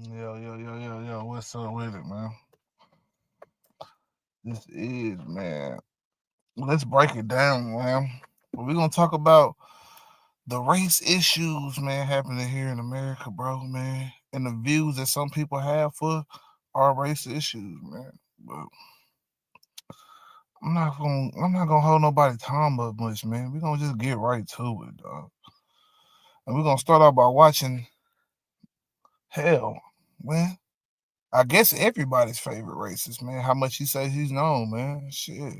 Yo. What's up with it, man? This is, man. Let's break it down, man. We're gonna talk about the race issues, man, happening here in America, bro, man, and the views that some people have for our race issues, man. But I'm not gonna hold nobody time up much, man. We're gonna just get right to it, dog. And we're gonna start off by watching hell, man. I guess everybody's favorite racist, man. How much he says he's known, man. Shit.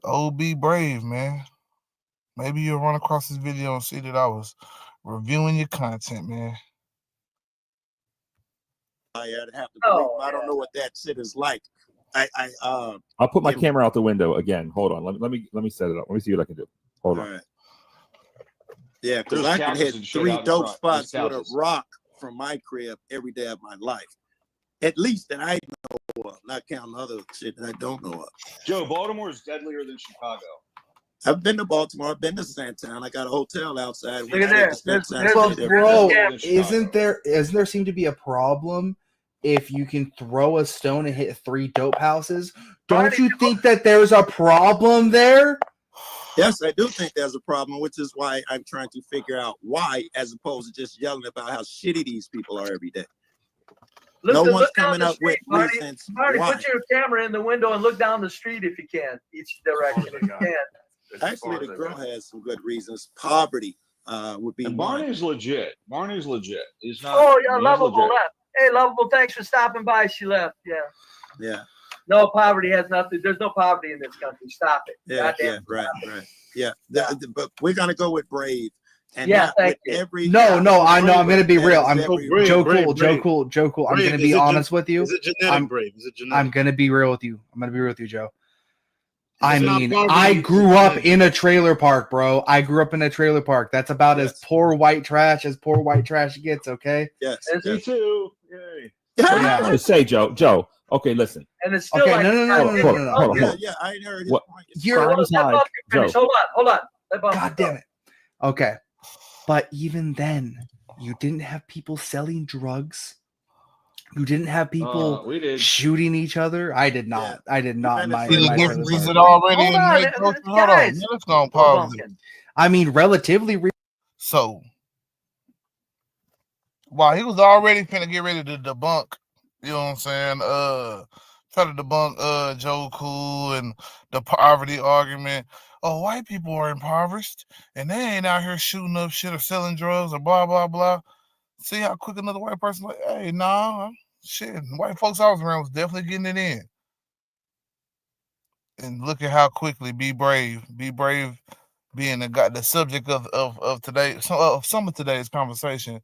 Old Be Brave, man. Maybe you'll run across this video and see that I was reviewing your content, man. I have to believe. I don't know what that shit is like. I'll put my camera out the window again. Hold on. Let me set it up. Let me see what I can do. Hold on. Right. Yeah, because I can hit 3 dope spots with a rock from my crib every day of my life. At least that I know of, not counting other shit that I don't know of. Joe, Baltimore is deadlier than Chicago. I've been to Baltimore. I've been to Sandtown. I got a hotel outside. Look at that. Bro, isn't there seem to be a problem if you can throw a stone and hit 3 dope houses? Don't you think that there's a problem there? Yes, I do think there's a problem, which is why I'm trying to figure out why, as opposed to just yelling about how shitty these people are every day. No one's coming up with reasons. Marty, put your camera in the window and look down the street if you can, each direction if you can. Actually, the girl has some good reasons. Poverty would be. And Barney's legit. Barney's legit. He's not. Oh yeah, Lovable left. Hey, Lovable, thanks for stopping by. She left. Yeah. Yeah. No, poverty has nothing. There's no poverty in this country. Stop it. Yeah. Right. Yeah. But we're gonna go with Brave. And yeah, thank you. No, I know. I'm gonna be real. I'm Joe Cool. I'm gonna be honest with you. Is it genetic, Brave? Is it genetic? I'm gonna be real with you. Joe. I mean, I grew up in a trailer park, bro. That's about as poor white trash gets, okay? Yes. Me too. Yay. Yeah. Say, Joe. Okay, listen. And it's still okay, like no. Yeah, I heard it. Hold on. God damn it. Okay. But even then, you didn't have people selling drugs. You didn't have people shooting each other. I did not. Yeah. I did not. Let's go pause it. I mean, relatively. So, while he was already finna get ready to debunk, you know what I'm saying? Try to debunk Joe Cool and the poverty argument. Oh, white people are impoverished and they ain't out here shooting up shit or selling drugs or blah blah blah. See how quick another white person like, hey, nah, shit. White folks I was around was definitely getting it in. And look at how quickly Be Brave being the subject of today, of some of today's conversation,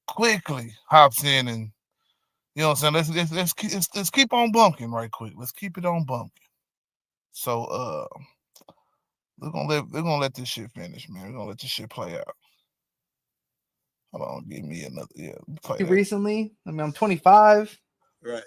quickly hops in and you know what I'm saying. Let's keep on bunking right quick. Let's keep it on bunking. So we're gonna let this shit finish, man. We're gonna let this shit play out. Hold on, give me another. Play recently. I mean, I'm 25. Right.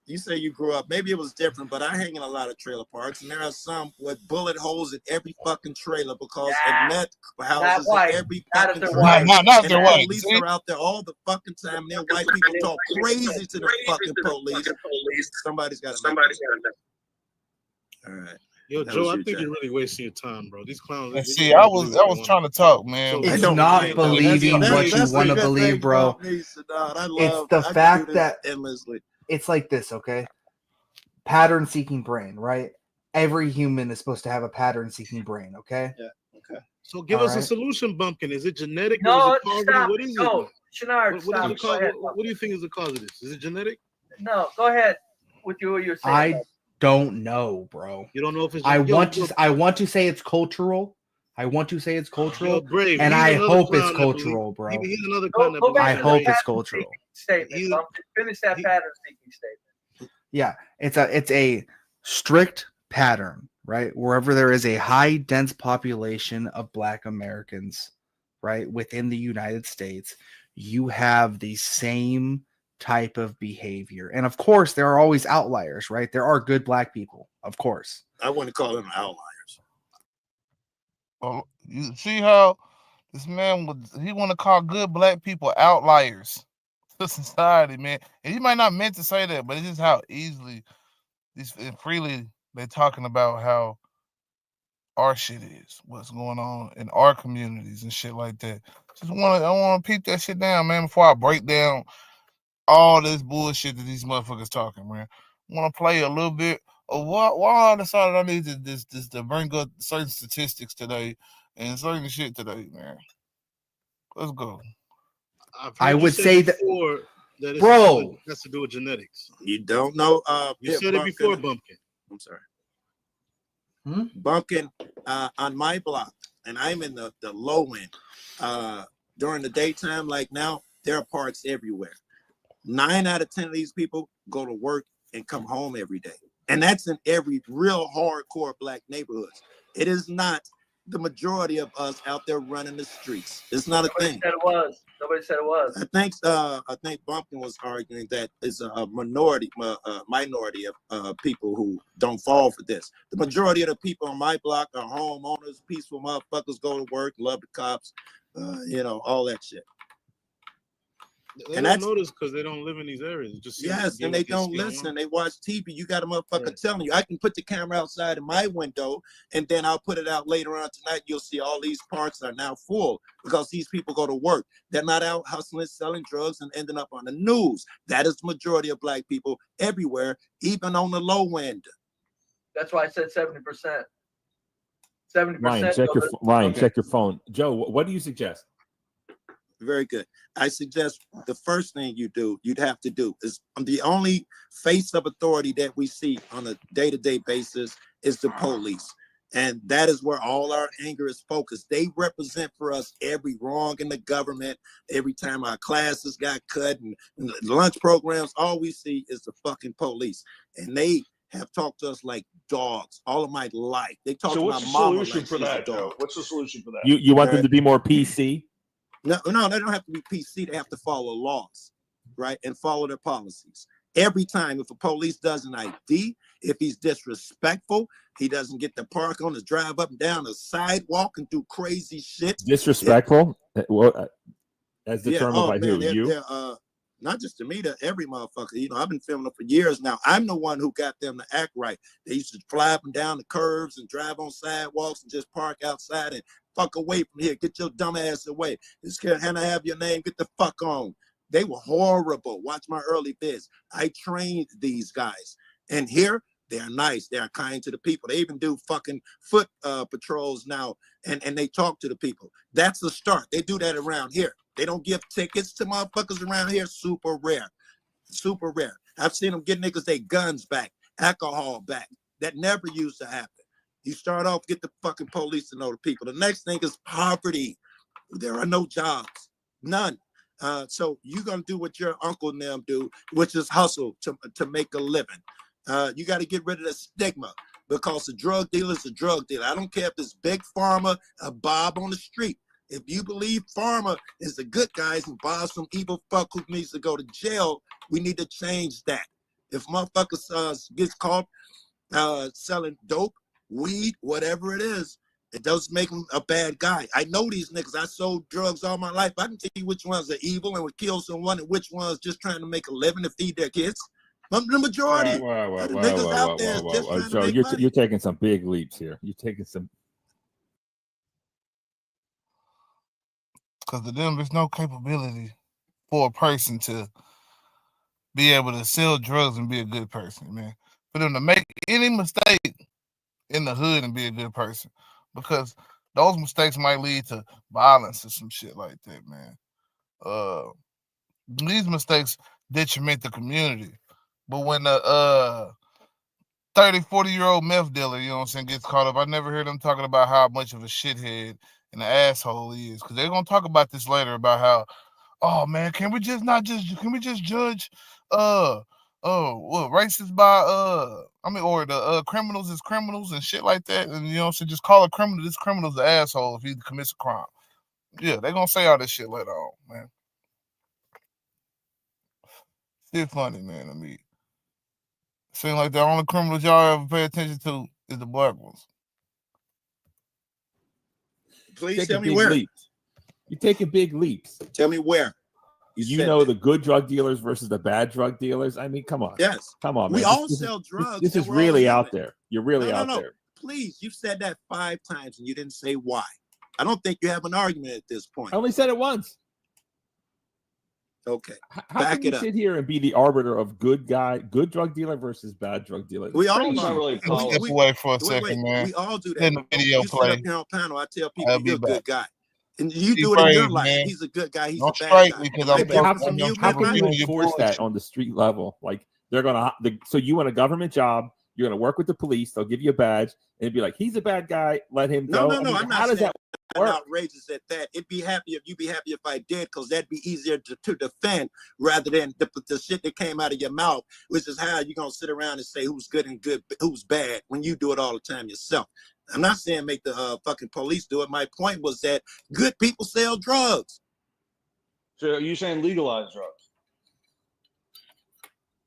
You say you grew up. Maybe it was different, but I hang in a lot of trailer parks, and there are some with bullet holes in every fucking trailer because of meth houses in every fucking trailer. Not their white. Police are out there all the fucking time. Their white people talk crazy to the fucking police. Somebody's got to. All right. Yo, Joe, I think you're really wasting your time, bro. These clowns. See, I was trying to talk, man. It's not believing what you want to believe, bro. It's the fact that it's like this, okay? Pattern-seeking brain, right? Every human is supposed to have a pattern-seeking brain, okay? Yeah. Okay. So give us a solution, Bumpkin. Is it genetic? No, or is it poverty? What is it? No, Shenard, what do you think is the cause of this? Is it genetic? No, go ahead with what you're saying. I don't know, bro. You don't know if it's. I want to say it's cultural. Brave. And I hope it's cultural, bro. He's another clown. I hope it's cultural. Statement. Finish that pattern-seeking statement. Yeah, it's a strict pattern, right? Wherever there is a high dense population of Black Americans, right, within the United States, you have the same type of behavior. And of course, there are always outliers, right? There are good Black people, of course. I wouldn't call them outliers. Well, you see how this man he want to call good Black people outliers. to society, man. And you might not meant to say that, but it's just how easily and freely they're talking about how our shit is, what's going on in our communities and shit like that. I want to peep that shit down, man, before I break down all this bullshit that these motherfuckers talking, man. I want to play a little bit of why I decided I need to bring up certain statistics today and certain shit today, man. Let's go. I would say that, bro, has to do with genetics. You don't know. You said it before, Bumpkin. I'm sorry. Bumpkin on my block, and I'm in the low end. During the daytime, like now, there are parks everywhere. 9 out of 10 of these people go to work and come home every day. And that's in every real hardcore black neighborhoods. It is not the majority of us out there running the streets. It's not a thing. Nobody said it was. I think Bumpkin was arguing that it's a minority of people who don't fall for this. The majority of the people on my block are homeowners, peaceful motherfuckers, go to work, love the cops, all that shit. They don't notice because they don't live in these areas. And they don't listen. They watch TV. You got a motherfucker telling you. I can put the camera outside in my window, and then I'll put it out later on tonight. You'll see all these parks are now full because these people go to work. They're not out hustling, selling drugs, and ending up on the news. That is the majority of black people everywhere, even on the low end. That's why I said 70%. 70%. Ryan, check your phone. Joe, what do you suggest? Very good. I suggest the first thing you'd have to do is the only face of authority that we see on a day-to-day basis is the police. And that is where all our anger is focused. They represent for us every wrong in the government. Every time our classes got cut and lunch programs, all we see is the fucking police. And they have talked to us like dogs all of my life. They talk to my mama like she's a dog. What's the solution for that? You want them to be more PC? No, they don't have to be PC. They have to follow laws, right? And follow their policies. Every time, if a police does an ID, if he's disrespectful, he doesn't get to park on the drive up and down the sidewalk and do crazy shit. Disrespectful? As determined by who? You? Not just to me, to every motherfucker. I've been filming them for years now. I'm the one who got them to act right. They used to fly up and down the curves and drive on sidewalks and just park outside and fuck away from here. Get your dumb ass away. Can I have your name? Get the fuck on. They were horrible. Watch my early vids. I trained these guys. And here, they're nice. They're kind to the people. They even do fucking foot patrols now, and they talk to the people. That's the start. They do that around here. They don't give tickets to motherfuckers around here. Super rare. Super rare. I've seen them get niggas their guns back, alcohol back. That never used to happen. You start off, get the fucking police to know the people. The next thing is poverty. There are no jobs. None. So you're going to do what your uncle and them do, which is hustle to make a living. You got to get rid of the stigma because a drug dealer is a drug dealer. I don't care if it's Big Pharma or Bob on the street. If you believe Pharma is the good guys and Bob's some evil fuck who needs to go to jail, we need to change that. If motherfuckers gets caught selling dope, weed, whatever it is, it doesn't make him a bad guy. I know these niggas. I sold drugs all my life. I can tell you which ones are evil and would kill someone and which ones just trying to make a living to feed their kids. The majority. So you're taking some big leaps here. You're taking some. Because to them, there's no capability for a person to be able to sell drugs and be a good person, man. For them to make any mistake in the hood and be a good person. Because those mistakes might lead to violence or some shit like that, man. These mistakes detriment the community. But when a 30, 40-year-old meth dealer, gets caught up, I never hear them talking about how much of a shithead and an asshole he is. Because they're going to talk about this later about how, oh, man, can we just judge racist by or the criminals as criminals and shit like that, and so just call a criminal, this criminal's an asshole if he commits a crime. Yeah, they're gonna say all this shit later on, man. Still funny, man. I mean, seems like the only criminals y'all ever pay attention to is the black ones. Please tell me where. You're taking big leaps. Tell me where. You said know that. the good drug dealers versus the bad drug dealers. I mean, come on. Yes. Come on, man. We all sell drugs. This and is we're all really out human. there. You're really No, out no. there. Please, you said that 5 times and you didn't say why. I don't think you have an argument at this point. I only said it once. Okay. How Back can you it up. sit here and be the arbiter of good drug dealer versus bad drug dealer? We all It's not do. really Let's policy. step away for a Wait, second, man. we all do that. Let the video You sit play. up here on panel, I tell people I'll be you're a back. good guy. And you Be do it in your brave, life. man. He's a good guy. He's Don't a bad strike guy. me because Am I I'm different from how you, can Midnight? you reviewing your enforce that bullshit. on the street level? Like they're gonna so you want a government job, you're gonna work with the police, they'll give you a badge, and be like, he's a bad guy, let him No, go. no, I no. mean, I'm how not does saying that I'm work? outrageous at that. You'd be happy if I did, because that'd be easier to defend rather than the shit that came out of your mouth, which is how you're gonna sit around and say who's good and who's bad when you do it all the time yourself. I'm not saying make the fucking police do it. My point was that good people sell drugs. So are you saying legalize drugs?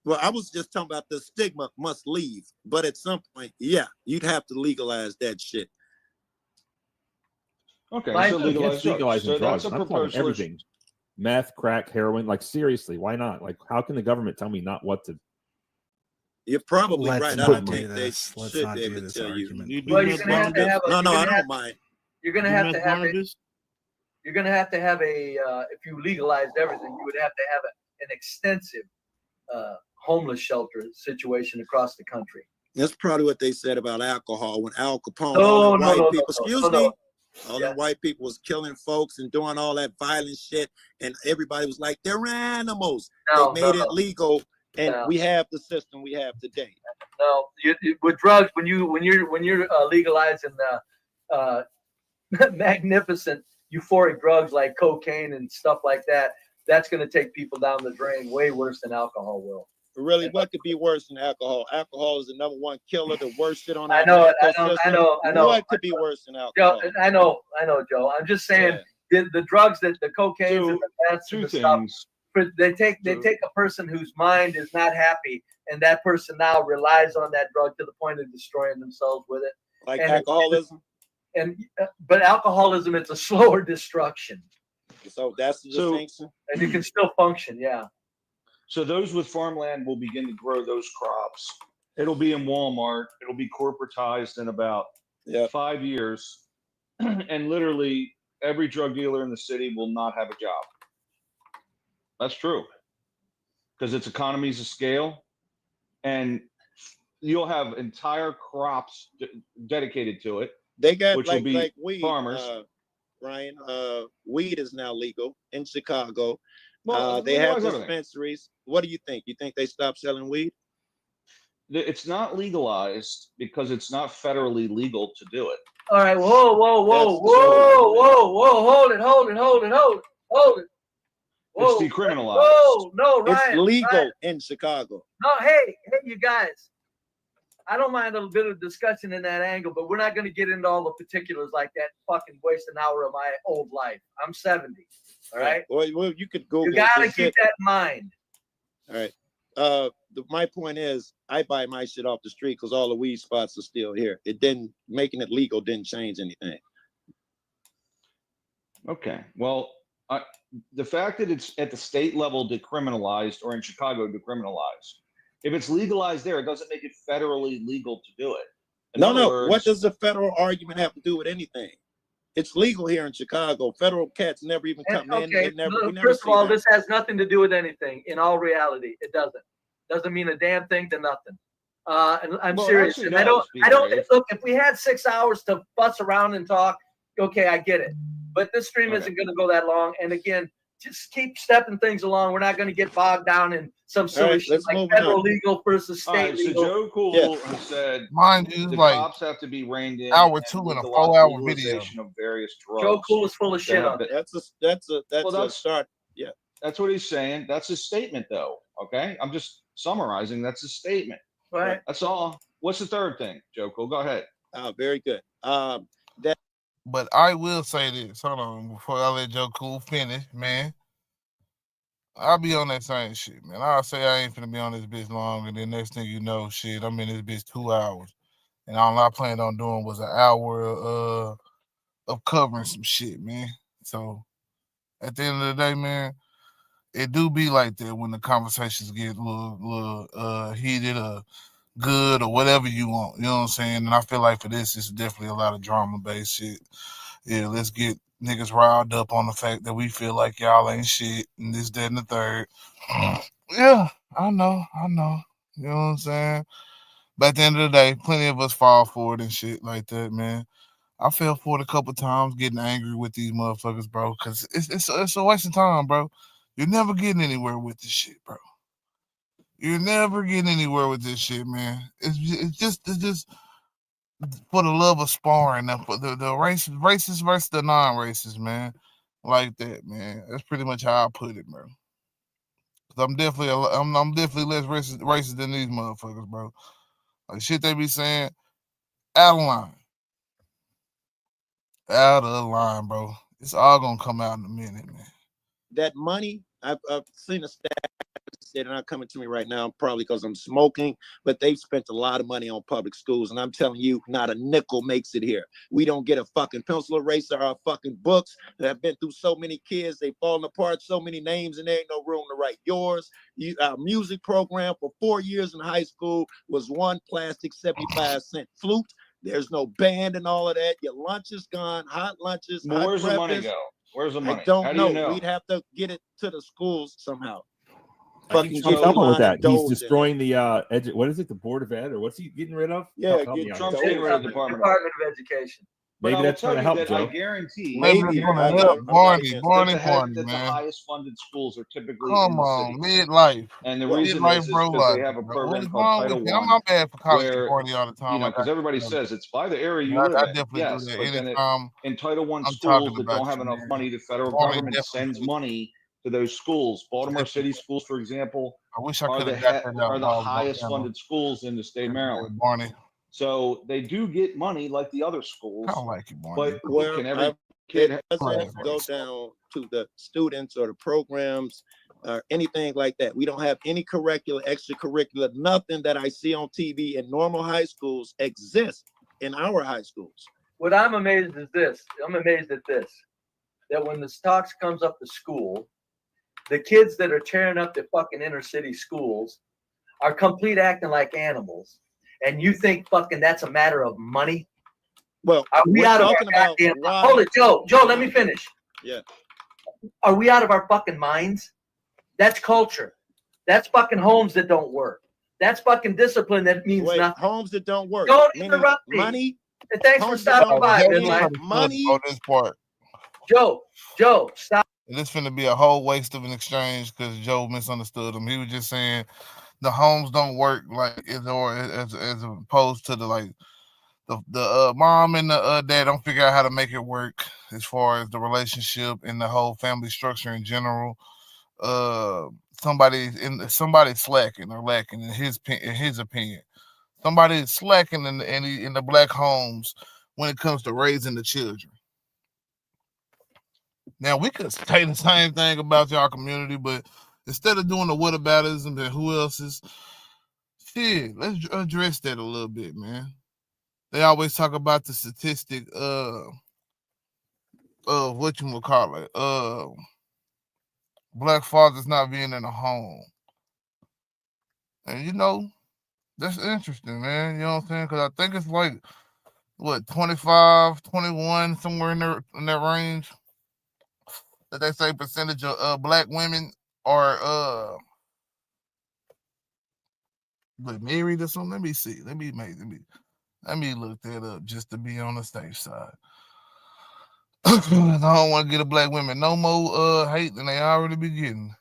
Well, I was just talking about the stigma must leave, but at some point, yeah, you'd have to legalize that shit. Okay, Mine- so legalize Yes, drugs. legalizing So drugs. that's a I'm talking proposed solution. everything. Meth, crack, heroin. Like seriously, why not? Like, how can the government tell me not what to? You're probably Let's right. I not don't do think they this. Let's should not be do able to this tell you. argument. You do Well, you're meth gonna have to Barnabas? have a. No, no, you're I gonna don't have- mind. You're gonna You have meth to have it. Barnabas? You're gonna have to have a. If you legalized everything, you would have to have an extensive homeless shelter situation across the country. That's probably what they said about alcohol when Al Capone, No, all them no, white no, no, people, no, excuse no, me, no. all Yeah. them white people was killing folks and doing all that violent shit, and everybody was like, they're animals. No, They no, made it no, legal, and No. we have the system we have today. no. With drugs, when you're legalizing magnificent euphoric drugs like cocaine and stuff like that, that's going to take people down the drain way worse than alcohol will. Really, what could be worse than alcohol? Alcohol is the #1 killer, the worst shit on I our know it. medical I know. system. What could be worse than Joe, alcohol? I know, Joe. I'm just saying the drugs that the cocaine So, and the meth and Two the stuff, things. they take a person whose mind is not happy, and that person now relies on that drug to the point of destroying themselves with it. Like and- alcoholism. But alcoholism, it's a slower destruction, So that's the So- distinction. and you can still function. Yeah. So those with farmland will begin to grow those crops. It'll be in Walmart. It'll be corporatized in about Yeah. 5 years. And literally every drug dealer in the city will not have a job. That's true. Because it's economies of scale. And you'll have entire crops dedicated to it. They got Which will be like weed, farmers. Ryan. Weed is now legal in Chicago. Well, They have legalize everything. dispensaries. What do you think? You think they stopped selling weed? It's not legalized because it's not federally legal to do it. All right. Whoa, whoa, whoa, That's whoa, whoa, whoa. Hold it. Whoa. It's decriminalized. Whoa, no, Ryan. It's legal Ryan. in Chicago. No, hey, you guys. I don't mind a little bit of discussion in that angle, but we're not going to get into all the particulars like that. Fucking waste an hour of my old life. I'm 70. All right. Well, you could Google. You got to this keep shit. that in mind. All right. My point is, I buy my shit off the street because all the weed spots are still here. It didn't making it legal didn't change anything. Okay. Well, the fact that it's at the state level decriminalized or in Chicago decriminalized, if it's legalized there, it doesn't make it federally legal to do it. In other No. words, What does the federal argument have to do with anything? It's legal here in Chicago. Federal cats never even come in. Okay. They never, we never First of see all, that. this has nothing to do with anything. In all reality, it doesn't. Doesn't mean a damn thing to nothing. And I'm Well, it serious. actually And does, I don't Pete. look. If we had 6 hours to fuss around and talk, okay, I get it. But this stream Okay. isn't going to go that long. And again, just keep stepping things along. We're not going to get bogged down in some silly right, shit let's like move federal on. legal versus all state right, so legal. Joe Cool Yeah. has said Mind you, the like cops have to be reined in. hour and 2 in a legalize 4-hour video. legalization of various drugs. Joe Cool is full of shit have on been- it. That's a that's- start. That's what he's saying. That's his statement, though. Okay, I'm just summarizing. That's his statement. Right. That's all. What's the third thing, Joe Cool? Go ahead. Very good. But I will say this. Hold on, before I let Joe Cool finish, man. I'll be on that same shit, man. I'll say I ain't finna be on this bitch long, and then next thing you know, shit, I'm in this bitch 2 hours. And all I planned on doing was an hour of covering some shit, man. So at the end of the day, man, it do be like that when the conversations get a little heated or good or whatever you want. You know what I'm saying? And I feel like for this, it's definitely a lot of drama based shit. Yeah, let's get niggas riled up on the fact that we feel like y'all ain't shit and this, that, and the third. Yeah, I know. You know what I'm saying? But at the end of the day, plenty of us fall for it and shit like that, man. I fell for it a couple times, getting angry with these motherfuckers, bro, because it's a waste of time, bro. You're never getting anywhere with this shit, bro. You're never getting anywhere with this shit, man. It's just for the love of sparring, and for the racist versus the non-racist, man. Like that, man. That's pretty much how I put it, bro. 'Cause I'm definitely less racist than these motherfuckers, bro. Like shit they be saying, out of line. Out of line, bro. It's all gonna come out in a minute, man. That money, I've seen a stat, they're not coming to me right now, probably because I'm smoking, but they've spent a lot of money on public schools, and I'm telling you, not a nickel makes it here. We don't get a fucking pencil eraser or fucking books that have been through so many kids, they've fallen apart, so many names, and there ain't no room to write yours. Our music program for 4 years in high school was one plastic 75-cent flute. There's no band and all of that. Your lunch is gone, hot lunches. Well, hot where's the money breakfast. go? Where's the money? I don't How do know. you know? We'd have to get it to the schools somehow. I think Fucking Trump's helping with Elon that. He's Doge destroying the what is it? The Board of Ed, or what's he getting rid of? Yeah, Help me get out. Trump's Doge getting rid of the out. Department Department of Education. But Maybe I will that's tell going to you help, that I Joe. guarantee Maybe Maybe. it's gonna I'm help. not Barney, against Barney, that the man. highest funded schools are typically Come in the on, cities. midlife. And the Well, reason Midlife, is bro, because they life, have a bro. program What's called wrong with Title you? I'm I, my bad for calling you where, Barney all the time. Like because everybody says it's by the area you I live in. definitely Yes, do that but then anytime in Title I I'm schools talking that about don't have you, enough man. money, the federal Barney government definitely sends do. money to those schools. Baltimore City Definitely. schools, for example, I wish I are could the have got that out are the while I was on highest camera. funded schools in the state of Maryland. Barney. So they do get money like the other I schools, don't like you, Barney. but Well, can every kid it have doesn't go down to the students or the programs or anything like that. We don't have any curricular, extracurricular, nothing that I see on TV in normal high schools exists in our high schools. What I'm amazed is this. I'm amazed at this. That when the stocks comes up to school, the kids that are tearing up the fucking inner city schools are complete acting like animals. And you think fucking that's a matter of money? Well, Are we we're out of our talking about goddamn why- Hold it, Joe. Joe, let me finish. Yeah. Are we out of our fucking minds? That's culture. That's fucking homes that don't work. That's fucking discipline that means Wait, nothing. homes that don't work. Don't Meaning interrupt me. money. And thanks for homes that stopping don't by, work, Good meaning Life. money. On this part. Joe, stop. This finna be a whole waste of an exchange because Joe misunderstood him. He was just saying the homes don't work like as opposed to the mom and the dad don't figure out how to make it work as far as the relationship and the whole family structure in general. Somebody's slacking or lacking in his opinion. Somebody is slacking in the black homes when it comes to raising the children. Now we could say the same thing about y'all community, but instead of doing the whataboutism and who else is shit, let's address that a little bit, man. They always talk about the statistic of what you would call it, black fathers not being in a home. And you know, that's interesting, man. You know what I'm saying? Because I think it's like what 25, 21, somewhere in that range that they say percentage of black women are married or something. Let me see. Let me look that up just to be on the safe side. I don't want to get a black women no more hate than they already be getting.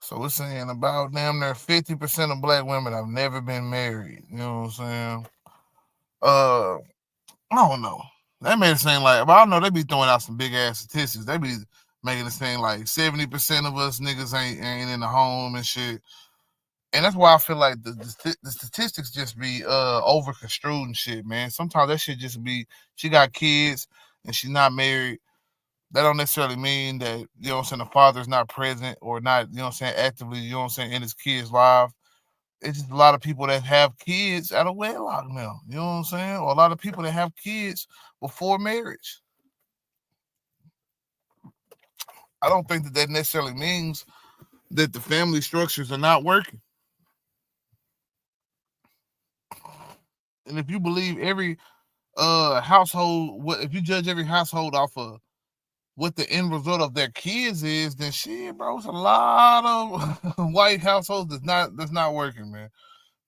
So we're saying about damn near 50% of black women have never been married. You know what I'm saying? I don't know. That made it seem like, but I know they be throwing out some big ass statistics. They be making it seem like 70% of us niggas ain't in the home and shit. And that's why I feel like the statistics just be over construed and shit, man. Sometimes that shit just be she got kids and she's not married. That don't necessarily mean that, you know what I'm saying, the father's not present or not, you know what I'm saying, actively, you know what I'm saying, in his kids' life. It's just a lot of people that have kids out of wedlock now. You know what I'm saying? Or a lot of people that have kids before marriage. I don't think that necessarily means that the family structures are not working. And if you believe every household, what if you judge every household off of what the end result of their kids is, then shit, bro, it's a lot of white households that's not working, man.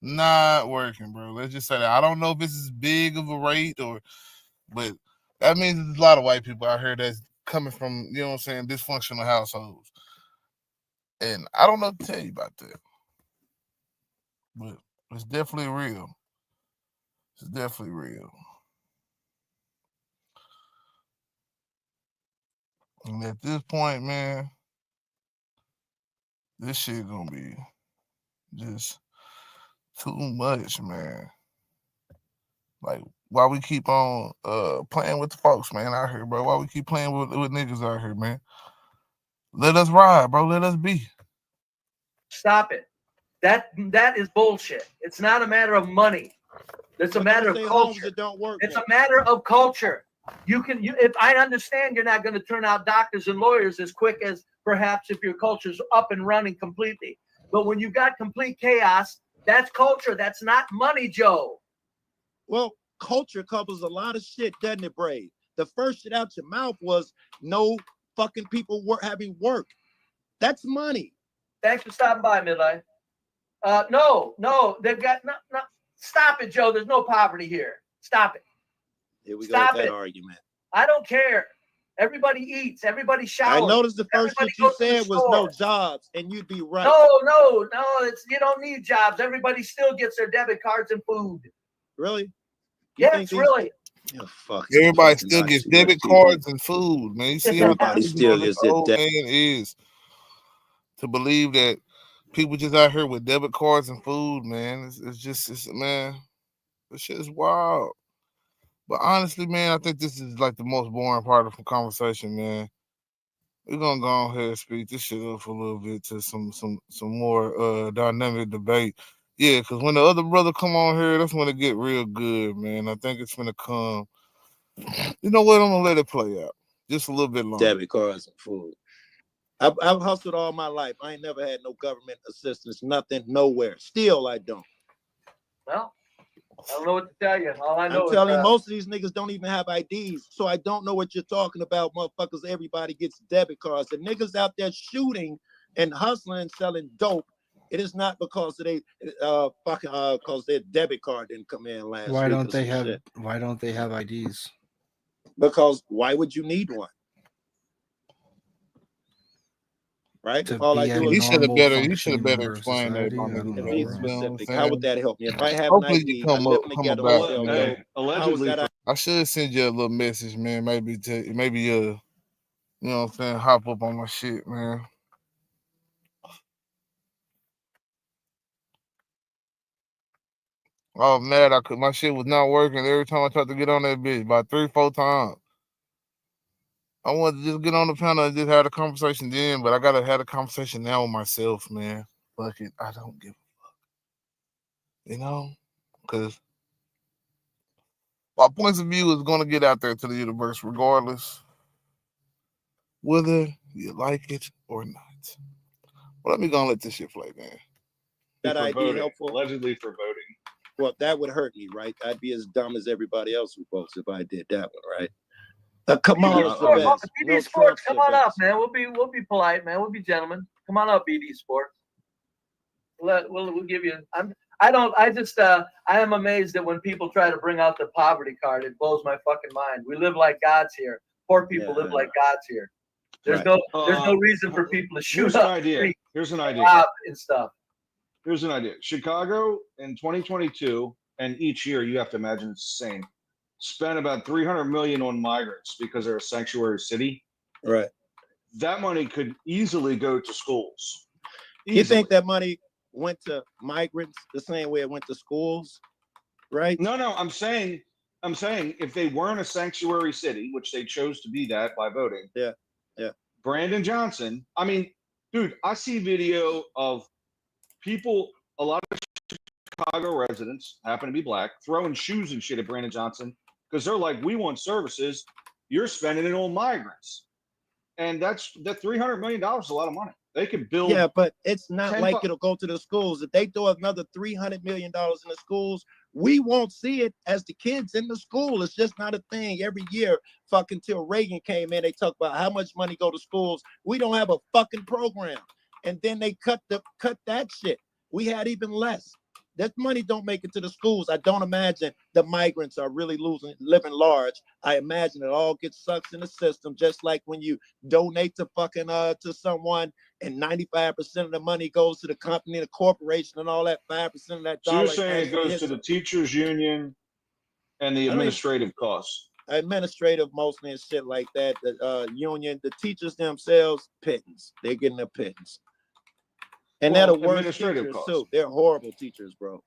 Not working, bro. Let's just say that. I don't know if this is big of a rate but that means there's a lot of white people out here that's coming from, you know what I'm saying, dysfunctional households. And I don't know what to tell you about that. But it's definitely real. It's definitely real. And at this point, man, this shit gonna be just too much, man. Like, why we keep on playing with the folks, man, out here, bro? Why we keep playing with niggas out here, man? Let us ride, bro. Let us be. Stop it. That is bullshit. It's not a matter of money. It's a matter of culture. It don't work. It's a matter of culture. If I understand you're not going to turn out doctors and lawyers as quick as perhaps if your culture's up and running completely. But when you've got complete chaos, that's culture. That's not money, Joe. Well, culture covers a lot of shit, doesn't it, Brave? The first shit out your mouth was no fucking people having work. That's money. Thanks for stopping by, Midlife. No, they've got no. Stop it, Joe. There's no poverty here. Stop it. Here we go with that argument. I don't care. Everybody eats. Everybody showers. I noticed the first shit you said was no jobs, and you'd be right. No. You don't need jobs. Everybody still gets their debit cards and food. Really? Yes, really. Yeah, fuck. Everybody still gets debit cards and food, man. You see everybody still gets their man is to believe that people just out here with debit cards and food, man. It's man, this shit is wild. But honestly, man, I think this is like the most boring part of the conversation, man. We're gonna go ahead and speed this shit up for a little bit to some more dynamic debate. Yeah, because when the other brother come on here, that's when it get real good, man. I think it's gonna come. You know what? I'm gonna let it play out just a little bit longer. Debit cards and food. I've hustled all my life. I ain't never had no government assistance, nothing, nowhere. Still, I don't. Well, I don't know what to tell you. All I know I'm telling you, most of these niggas don't even have IDs, so I don't know what you're talking about, motherfuckers. Everybody gets debit cards. The niggas out there shooting and hustling, selling dope. It is not because they because their debit card didn't come in last week. Why don't they have IDs? Because why would you need one? Right? All I do is you should have better explain that on to be specific. How would that help me? If I have hopefully an ID, you come up about, allegedly, I should send you a little message, man. Maybe you know what I'm saying, hop up on my shit, man. Oh, mad my shit was not working every time I tried to get on that bitch about 3-4 times. I wanted to just get on the panel and just have a conversation then, but I gotta have a conversation now with myself, man. Fuck it, I don't give a fuck. You know? Because my points of view is gonna get out there to the universe regardless, whether you like it or not. Well, let me go and let this shit play, man. That idea helpful? Allegedly for voting. Well, that would hurt me, right? I'd be as dumb as everybody else who votes if I did that one, right? Kamala's the best. BD Sports, come on up, man. We'll be polite, man. We'll be gentlemen. Come on up, BD Sports. We'll give you. I am amazed that when people try to bring out the poverty card, it blows my fucking mind. We live like gods here. Poor people live like gods here. There's no reason for people to shoot up. Here's an idea. And stuff. Here's an idea. Chicago in 2022, and each year you have to imagine it's the same. Spent about $300 million on migrants because they're a sanctuary city. Right. That money could easily go to schools. You think that money went to migrants the same way it went to schools, right? No, I'm saying if they weren't a sanctuary city, which they chose to be that by voting. Yeah. Brandon Johnson. I mean, dude, I see video of people, a lot of Chicago residents happen to be black, throwing shoes and shit at Brandon Johnson because they're like, we want services. You're spending it on migrants. And that $300 million is a lot of money. They could build. Yeah, but it's not like bu- it'll go to the schools. If they throw another $300 million in the schools, we won't see it as the kids in the school. It's just not a thing. Every year, fucking till Reagan came in, they talk about how much money go to schools. We don't have a fucking program. And then they cut that shit. We had even less. That money don't make it to the schools. I don't imagine the migrants are really living large. I imagine it all gets sucked in the system, just like when you donate to fucking to someone and 95% of the money goes to the company, the corporation, and all that 5% of that So dollar. you're saying it goes to the teachers union and the administrative costs. Administrative mostly and shit like that. The union, the teachers themselves, pittance. They're getting their pittance. And Well, they're the worst administrative teachers costs. too. They're horrible teachers, bro.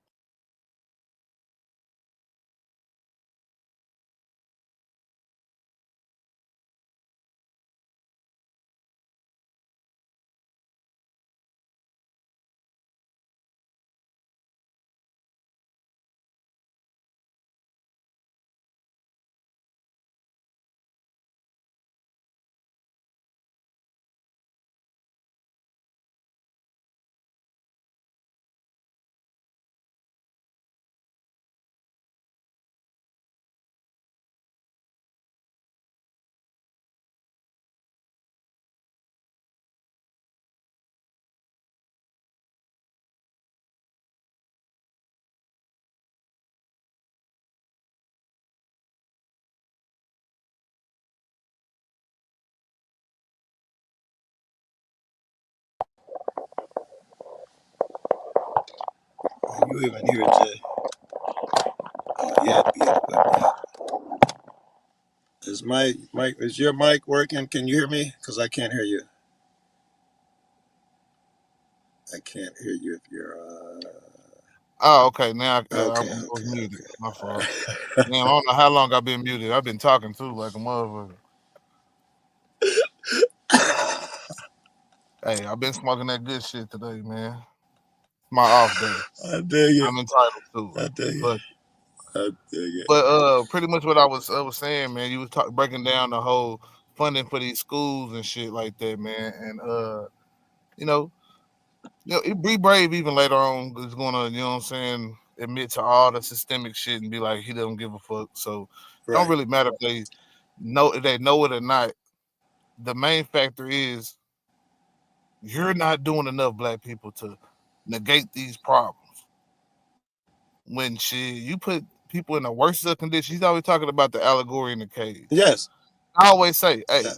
Are you even here, Jay? Yeah. Is your mic working? Can you hear me? Because I can't hear you. I can't hear you if you're. Oh, okay. Now I Okay. was muted. My fault. Damn, I don't know how long I've been muted. I've been talking too like a motherfucker. Hey, I've been smoking that good shit today, man. My off day. I dig it. I'm entitled to I it. dig it. But I dig it. pretty much what I was saying, man. You was breaking down the whole funding for these schools and shit like that, man. And you know, Be Brave even later on is gonna, you know what I'm saying, admit to all the systemic shit and be like he doesn't give a fuck. So Right. don't really matter if they know it or not. The main factor is you're not doing enough, black people, to negate these problems. When shit, you put people in the worst of conditions. He's always talking about the allegory in the cage. Yes. I always say, hey, Yeah.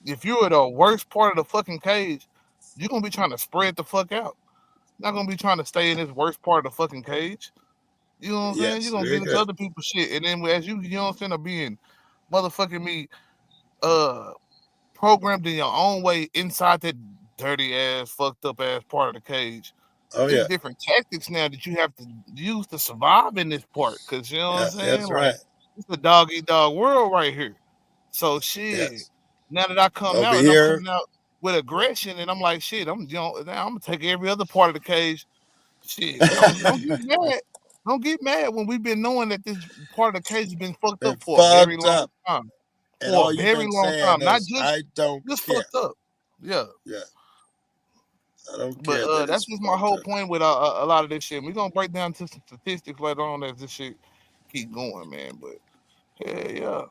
if you're in the worst part of the fucking cage, you're gonna be trying to spread the fuck out. You're not gonna be trying to stay in this worst part of the fucking cage. You know what I'm saying? Yes. You're gonna Very get into good. other people's shit. And then as you know what I'm saying, are being motherfucking me programmed in your own way inside that dirty ass, fucked up ass part of the cage. Oh There's yeah. different tactics now that you have to use to survive in this part. Cause you know what I'm saying? That's Like, right. it's a dog eat dog world right here. So shit. Yes. Now that I come Over out and here. I'm coming out with aggression and I'm like, shit, I'm now I'm gonna take every other part of the cage. Shit, don't get mad. Don't get mad when we've been knowing that this part of the cage has been fucked Been up for a very fucked long up. time. And For all a you've very been long saying time. Not is, just I don't care. fucked up. Yeah. Yeah. I don't But care that that's it's just my fucked whole up. point with a lot of this shit. We're gonna break down to some statistics later on as this shit keep going, man. But yeah.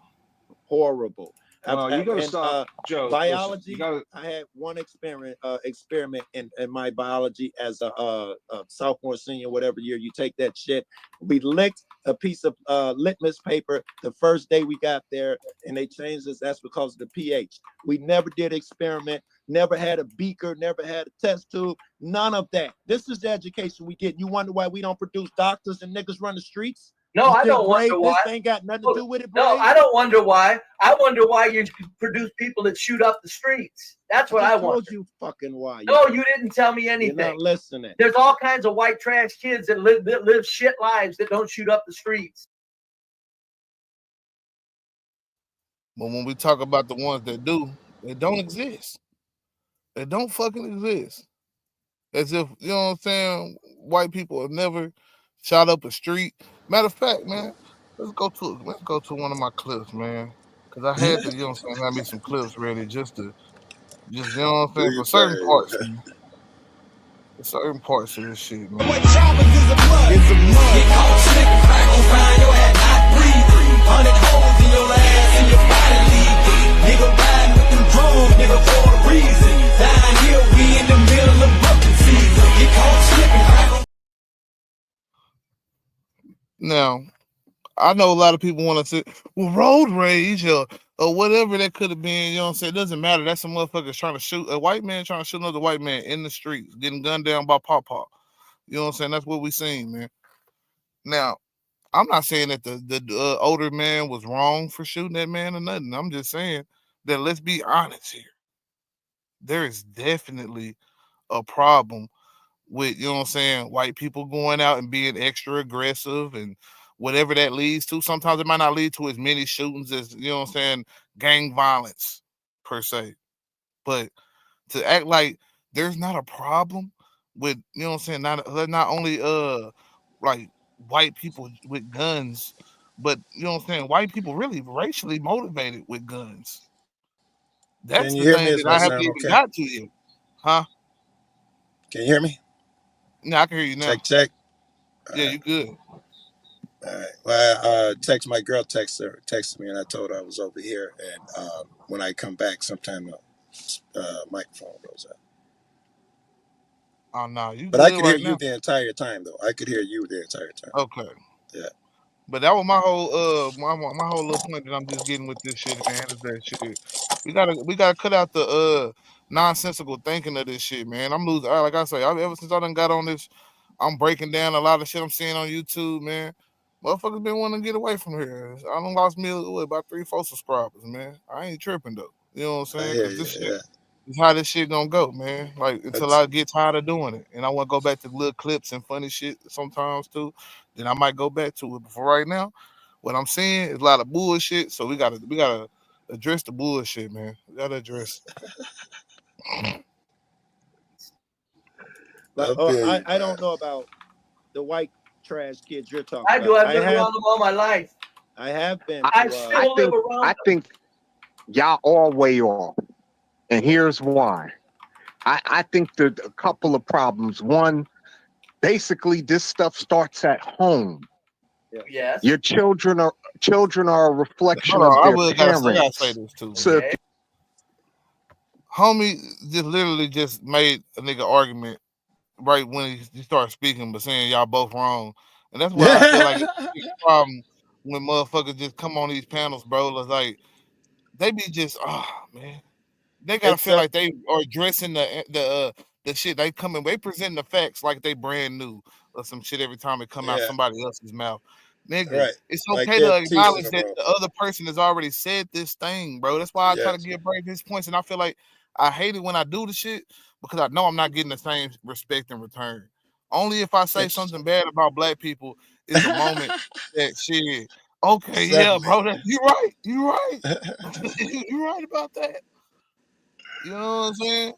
Horrible. Well, you gotta And, stop, Joe. biology. Listen, I had one experiment in my biology as a sophomore, senior, whatever year. You take that shit. We licked a piece of litmus paper the first day we got there, and they changed us. That's because of the pH. We never did experiment. Never had a beaker. Never had a test tube. None of that. This is the education we get. You wonder why we don't produce doctors and niggas run the streets? No, You I think don't wonder Brave, why. this ain't got nothing to do with it, Brave? No, I don't wonder why. I wonder why you produce people that shoot up the streets. That's what I just wonder. told you fucking why. No, you didn't tell me You're anything. not listening. There's all kinds of white trash kids that live shit lives that don't shoot up the streets. But when we talk about the ones that do, they don't exist. They don't fucking exist. As if, you know what I'm saying, white people have never shot up a street. Matter of fact, man, let's go to one of my clips, man. Cause I had to, you know what I'm saying, have me some clips ready just you know what I'm saying, for certain parts, man. For certain parts of this shit, man. Now, I know a lot of people want to say, well, road rage or whatever that could have been, you know what I'm saying? It doesn't matter. That's some motherfuckers trying to shoot a white man trying to shoot another white man in the streets, getting gunned down by Pawpaw. You know what I'm saying? That's what we seen, man. Now, I'm not saying that the older man was wrong for shooting that man or nothing. I'm just saying that let's be honest here. There is definitely a problem with, you know what I'm saying, white people going out and being extra aggressive and whatever that leads to. Sometimes it might not lead to as many shootings as, you know what I'm saying, gang violence per se. But to act like there's not a problem with, you know what I'm saying, not only like white people with guns, but you know what I'm saying, white people really racially motivated with guns. That's Can you the hear me? thing Is that my I haven't sound even okay? got to yet. Huh? Can you hear me? No, I can hear you now. Check. Yeah, you good. All right. Well, my girl texted me, and I told her I was over here, and when I come back, sometime the microphone goes out. Oh no, you But good I could hear right you now. the entire time, though. I could hear you the entire time. Okay. Yeah. But that was my whole my whole little point that I'm just getting with this shit, man, is that shit. We gotta cut out the nonsensical thinking of this shit, man. I'm losing, like I say, ever since I done got on this, I'm breaking down a lot of shit I'm seeing on YouTube, man. Motherfuckers been wanting to get away from here. I done lost me about 3-4 subscribers, man. I ain't tripping though. You know what I'm I saying? hear Cause you. this shit Yeah. is how this shit gonna go, man. Like until That's, I get tired of doing it, and I want to go back to little clips and funny shit sometimes too. Then I might go back to it. But for right now, what I'm seeing is a lot of bullshit. So we gotta address the bullshit, man. We gotta address it. but I don't know about the white trash kids you're talking I about. do. I've lived around them all my life. I have been. I still live around I think y'all all way off. And here's why. I think there's a couple of problems. One, basically this stuff starts at home. Yes. Your children are a reflection Hold of on, their I gotta say parents. this too. So Okay. Homie just literally just made a nigga argument right when he started speaking, but saying y'all both wrong. And that's why I feel like it's a big problem when motherfuckers just come on these panels, bro. It's like they be just, man, they gotta It's feel like they are addressing the shit. They presenting the facts like they brand new or some shit every time it come out Yeah. somebody else's mouth. Nigga, Right. it's Like okay they're to acknowledge teaching that them the other person has already said this thing, bro. That's why I try to Yes. give Brave his points, and I feel like I hate it when I do the shit because I know I'm not getting the same respect in return. Only if I say It's something bad about black people is the moment that shit. Okay, yeah, segment. bro, you right, you right, you right about that. You know what I'm saying?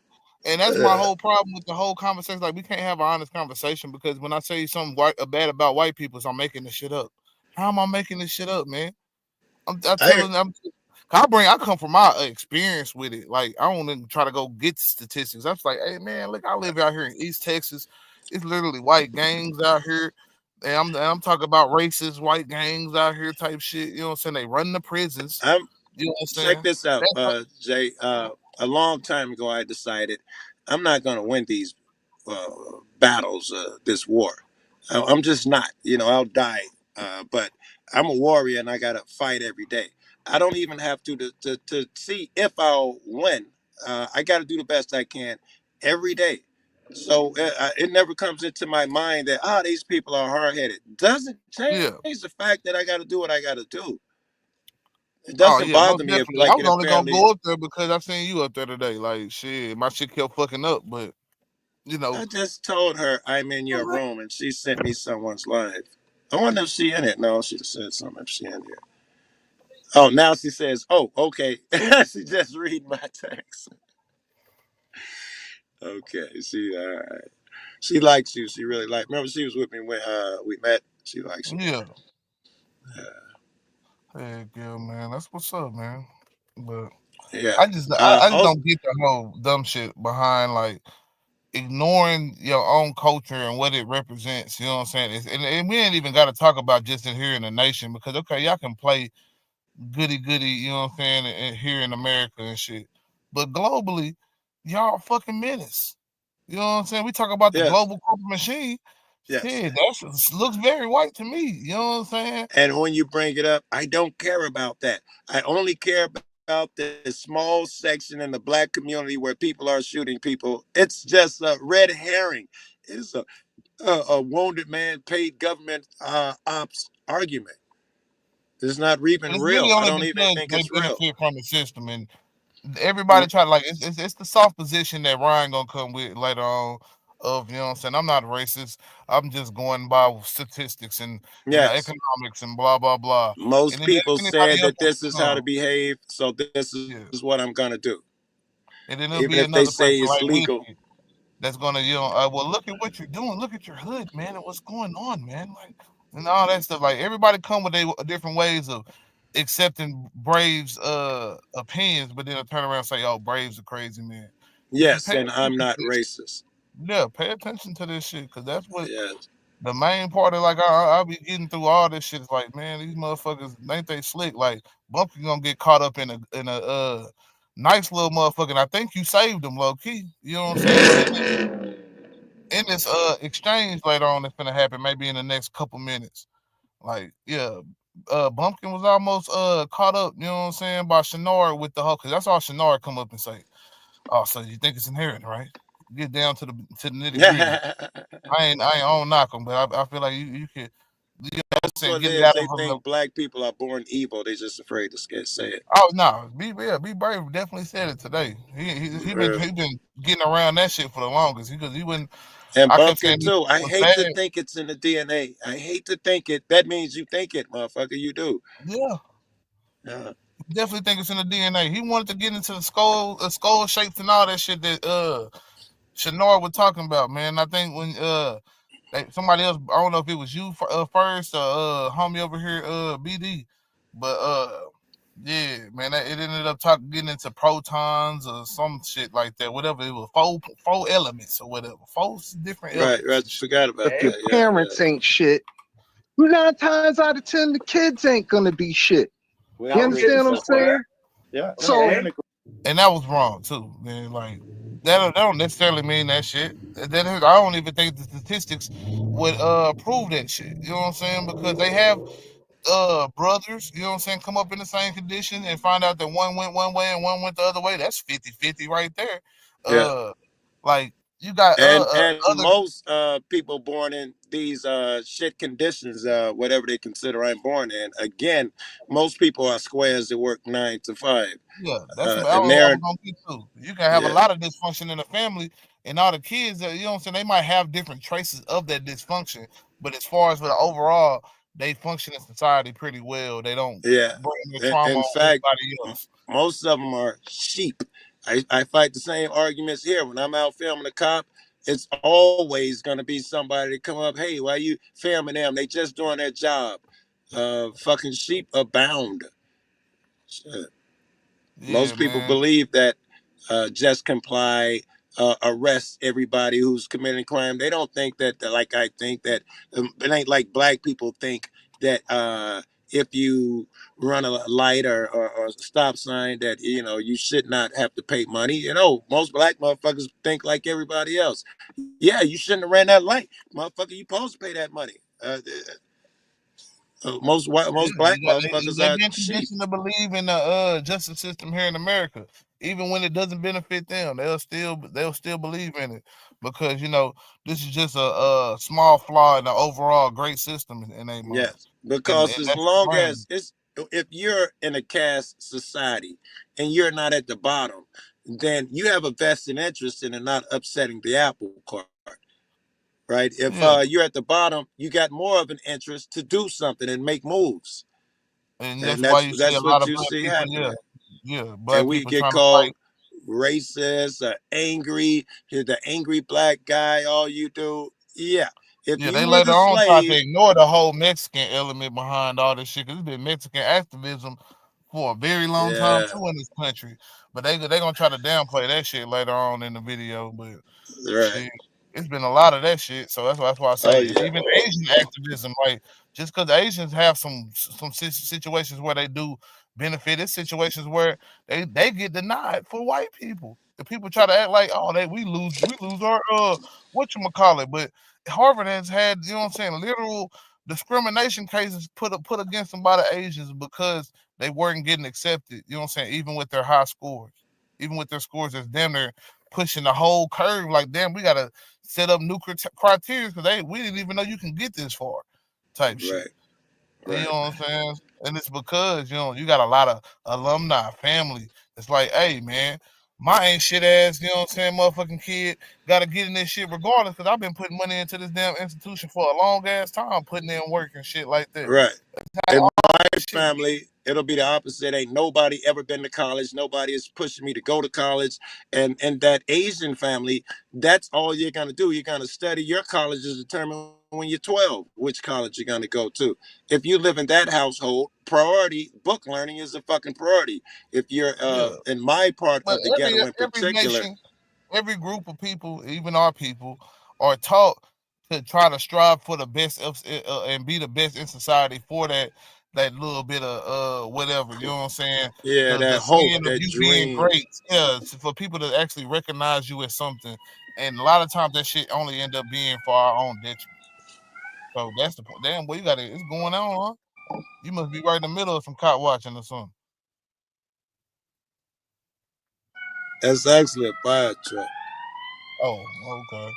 And that's my Yeah. whole problem with the whole conversation. Like we can't have an honest conversation because when I say something bad about white people, so I'm making this shit up. How am I making this shit up, man? I come from my experience with it. Like I don't even try to go get statistics. I'm just like, hey man, look, I live out here in East Texas. It's literally white gangs out here. And I'm talking about racist white gangs out here type shit. You know what I'm saying? They run the prisons. I'm You know what I'm check saying? this out, That's Jay. A long time ago, I decided I'm not going to win these battles, this war. I'm just not. I'll die. But I'm a warrior, and I got to fight every day. I don't even have to see if I'll win. I got to do the best I can every day. So it never comes into my mind that these people are hard headed. Doesn't change Yeah. the fact that I got to do what I got to do. It Oh doesn't yeah, bother most me if, definitely. I like, was in a only gonna family, go up there because I seen you up there today. Like shit, my shit kept fucking up, but you know, I just told her I'm in your room, and she sent me someone's live. I wonder if she in it. No, she said something if she in here. Oh, now she says, "Oh, okay." She just read my text. Okay, she likes you. She really like. Remember, she was with me when we met. She likes you. yeah. Yeah. Heck yeah, man. That's what's up, man. But Yeah. I just Also, don't get the whole dumb shit behind like ignoring your own culture and what it represents. You know what I'm saying? And we ain't even got to talk about just in here in the nation because okay, y'all can play goody goody. You know what I'm saying? And here in America and shit, but globally, y'all fucking menace. You know what I'm saying? We talk about the yes, global corporate machine. yes. Shit, that looks very white to me. You know what I'm saying? And when you bring it up, I don't care about that. I only care about the small section in the black community where people are shooting people. It's just a red herring. It's a wounded man paid government ops argument. It's not even And it's real. really I only don't even because think they it's real. benefit from the system, and everybody try to like it's the soft position that Ryan gonna come with later on. Of you know what I'm saying? I'm not racist. I'm just going by statistics and the Yes. economics and blah blah blah. And Most then people anybody said else that will this is how to come. behave, so this Yeah. is what I'm gonna do. And then there'll Even be if they another person say it's like legal. Wicked that's gonna well look at what you're doing. Look at your hood, man, and what's going on, man. Like and all that stuff. Like everybody come with their different ways of accepting Braves opinions, but then I turn around and say, "Oh, Braves are crazy, man." Yes, Pay and I'm attention to not this. racist. Yeah, pay attention to this shit because that's what Yes. the main part of like I be getting through all this shit. Is like, man, these motherfuckers ain't they slick? Like Bumpy gonna get caught up in a nice little motherfucker. And I think you saved him low key. You know what I'm saying? But in this exchange later on that's gonna happen, maybe in the next couple minutes. Like, yeah, Bumpkin was almost caught up, you know what I'm saying, by Shenard with the whole cause that's all Shenard come up and say. Oh, so you think it's inherent, right? Get down to the nitty gritty. I ain't on knock them, but I feel like you could you know what I'm saying, What it get it is, out they of them. think black people are born evil. They just afraid to say it. Oh no, be brave. Definitely said it today. Really. He been getting around that shit for the longest because he wouldn't. And I kept Bumpkin saying this too. I was hate bad. to think it's in the DNA. I hate to think it. That means you think it, motherfucker. You do. Yeah, Yeah. definitely think it's in the DNA. He wanted to get into the skull shapes and all that shit that Shenard was talking about, man. I think when somebody else, I don't know if it was you first or homie over here, BD, but yeah, man, it ended up getting into protons or some shit like that. Whatever it was, four elements or whatever, four different Right. elements. Right. And shit. Forgot about If your that. Yeah. parents Yeah. ain't shit, 9 times out of 10, the kids ain't gonna be shit. We You all agree understand with what I'm that part. saying? Yeah. So We And that was wrong too, man. Like that don't necessarily mean that shit. I don't even think the statistics would prove that shit. You know what I'm saying? Because they have brothers, you know what I'm saying, come up in the same condition and find out that one went one way and one went the other way. That's 50-50 right there. Yeah. Uh like you got And other most people born in these shit conditions, whatever they consider I'm born in. Again, most people are squares that work 9 to 5, yeah, that's what and I they're was gonna get to. You can have a yeah, lot of dysfunction in the family and all the kids you know what I'm saying, they might have different traces of that dysfunction, but as far as for the overall, they function in society pretty well. They don't yeah. bring their trauma In on fact, anybody else. most of them are sheep. I fight the same arguments here. When I'm out filming a cop, it's always going to be somebody to come up. Hey, why you filming them? They just doing their job. Fucking sheep abound. Shit. Yeah, Most people man. believe that just comply, arrest everybody who's committing crime. They don't think that like I think that it ain't like black people think that if you run a light or a stop sign that you should not have to pay money. Most black motherfuckers think like everybody else. Yeah, you shouldn't have ran that light, motherfucker. You supposed to pay that money. Most black motherfuckers They've are been sheep. conditioned to believe in the justice system here in America, even when it doesn't benefit them. They'll still believe in it because this is just a small flaw in the overall great system in their mind, Yes, because and as that's long ingrained. as if you're in a caste society and you're not at the bottom, then you have a vested interest in not upsetting the apple cart. Right? If Yeah, you're at the bottom, you got more of an interest to do something and make moves, and and that's why you see a that's lot what of you black see people. happening. And Black we people get trying to called fight. racist or angry. You're the angry black guy. All you do, yeah. If Yeah, you they was later a on tried to slave, ignore the whole Mexican element behind all this shit because it's been Mexican activism for a very long time yeah, too in this country. But they gonna try to downplay that shit later on in the video. But right. shit, it's been a lot of that shit. So that's why I Oh say, and yeah, even Asian activism, like just because Asians have some situations where they do benefit, it's situations where they get denied for white people. The people try to act like, oh, we lose our whatchamacallit. But Harvard has had, literal discrimination cases put against them by the Asians because they weren't getting accepted, even with their high scores. Even with their scores that's damn near pushing the whole curve, like damn, we gotta set up new criteria because we didn't even know you can get this far type shit. right, You right, know what I'm saying? And it's because you got a lot of alumni family. It's like, hey man, my ain't shit ass, motherfucking kid gotta get in this shit regardless because I've been putting money into this damn institution for a long ass time, putting in work and shit like that. right. How In all my this shit be. family, it'll be the opposite. Ain't nobody ever been to college. Nobody is pushing me to go to college. And that Asian family, that's all you're gonna do. You're gonna study. Your college is determined when you're 12, which college you're gonna go to. If you live in that household, priority book learning is a fucking priority. If you're Yeah. in my part But of the every ghetto in every particular, nation, every group of people, even our people, are taught to try to strive for the best and be the best in society for that little bit of whatever, you know what I'm saying? yeah, The that hope, sin of that you being dream. great, yeah, for people to actually recognize you as something. And a lot of times that shit only end up being for our own detriment. So that's the point. Damn, boy, it's going on, huh? You must be right in the middle of some cop watching or something. That's actually a fire truck. Oh, okay.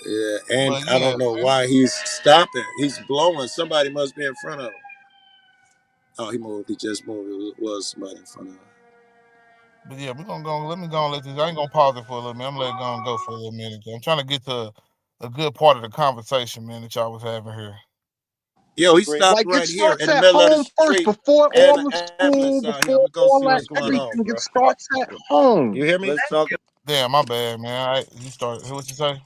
Yeah, and But I yeah, don't know man. why he's stopping. He's blowing. Somebody must be in front of him. Oh, he moved. He just moved. It was somebody in front of him. But yeah, we're gonna go. Let me go and let this. I ain't gonna pause it for a little minute. I'm gonna let it go for a little minute. I'm trying to get to a good part of the conversation, man, that y'all was having here. Yo, he stopped Like it right here starts in the at middle of the home first, street, before and all the an school, ambulance out here. I'm before gonna go all see that what's going on, everything. bro. It starts at home. You hear me? Let's talk. Damn, my bad, man. You start. What you say?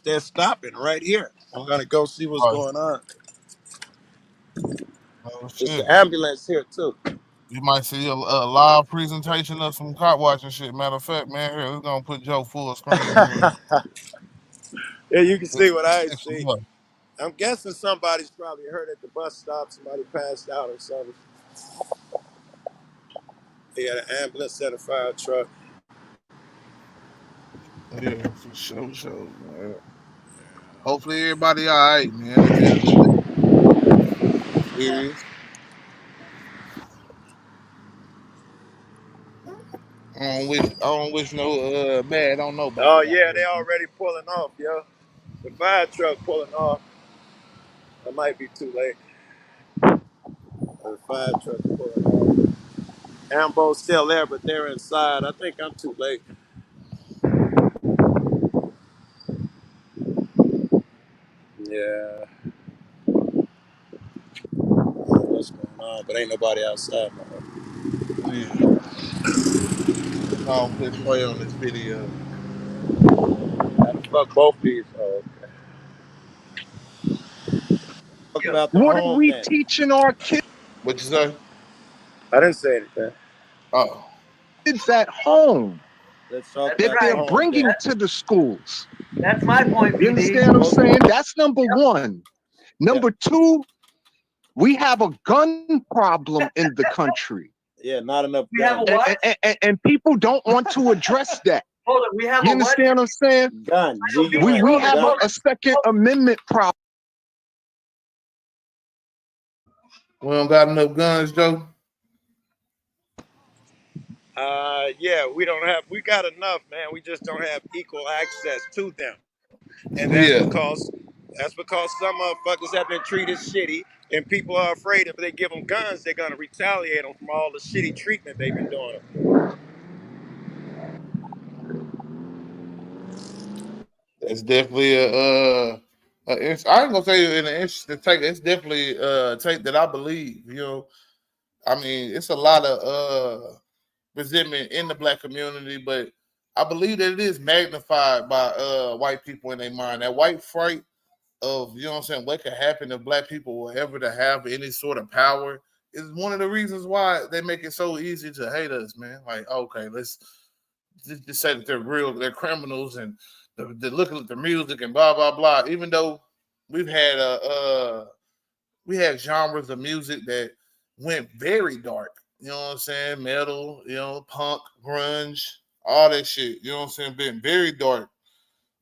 They're stopping right here. I'm gonna go see what's Oh, going on. oh There's shit. an ambulance here too. You might see a live presentation of some cop watching shit. Matter of fact, man, here we're gonna put Joe full screen here. Yeah, you can see what I It's see. what? I'm guessing somebody's probably hurt at the bus stop. Somebody passed out or something. They got an ambulance and a fire truck. Yeah, for sure, man. Hopefully everybody all right, man, at the end of the day. Serious. I don't wish no bad on Oh nobody out yeah, here. they already pulling off, yo. The fire truck pulling off. It might be too late. The fire truck pulling off. Ambo's still there, but they're inside. I think I'm too late. Yeah. I don't know what's going on, but ain't nobody outside, man. Yeah. I'll push play on this video. How the fuck both these? Oh, okay. Talk about the What are home we then. teaching our What you say? I didn't say anything. Oh. kids at home Let's talk That's that about the they're right. home then. bringing to the schools? That's my point, You BD. understand what I'm Well, saying? That's number one. yeah, Number two, we have a gun problem in the country. yeah, not enough We have a guns. what? And people don't want to address that. Hold on. We have You a what? understand what I'm saying? Gun, Hold We on, have gun. a Second Amendment problem. We don't got enough guns, Joe. Yeah, we got enough, man. We just don't have equal access to them. And Yeah. that's because some motherfuckers have been treated shitty, and people are afraid if they give them guns, they're gonna retaliate them from all the shitty treatment they've been doing. It's definitely I ain't gonna say an interesting take. It's definitely a take that I believe. You know, I mean, it's a lot of resentment in the black community, but I believe that it is magnified by white people in their mind. That white fright of, you know what I'm saying, what could happen if black people were ever to have any sort of power is one of the reasons why they make it so easy to hate us, man. Like, okay, let's just say that they're criminals, and they're looking at the music and blah blah blah. Even though we've had we had genres of music that went very dark. You know what I'm saying? Metal, you know, punk, grunge, all that shit. You know what I'm saying? Been very dark.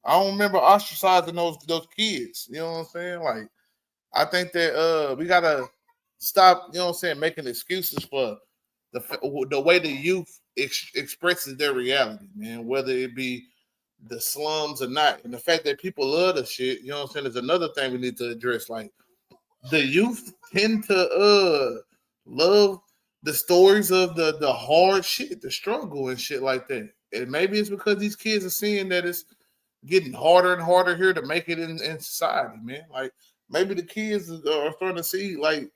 I don't remember ostracizing those kids. You know what I'm saying? Like, I think that we gotta stop. You know what I'm saying? Making excuses for the way the youth expresses their reality, man. Whether it be the slums or not, and the fact that people love the shit. You know what I'm saying? Is another thing we need to address. Like, the youth tend to love the stories of the hard shit, the struggle and shit like that. And maybe it's because these kids are seeing that it's getting harder and harder here to make it in society, man. Like, maybe the kids are starting to see like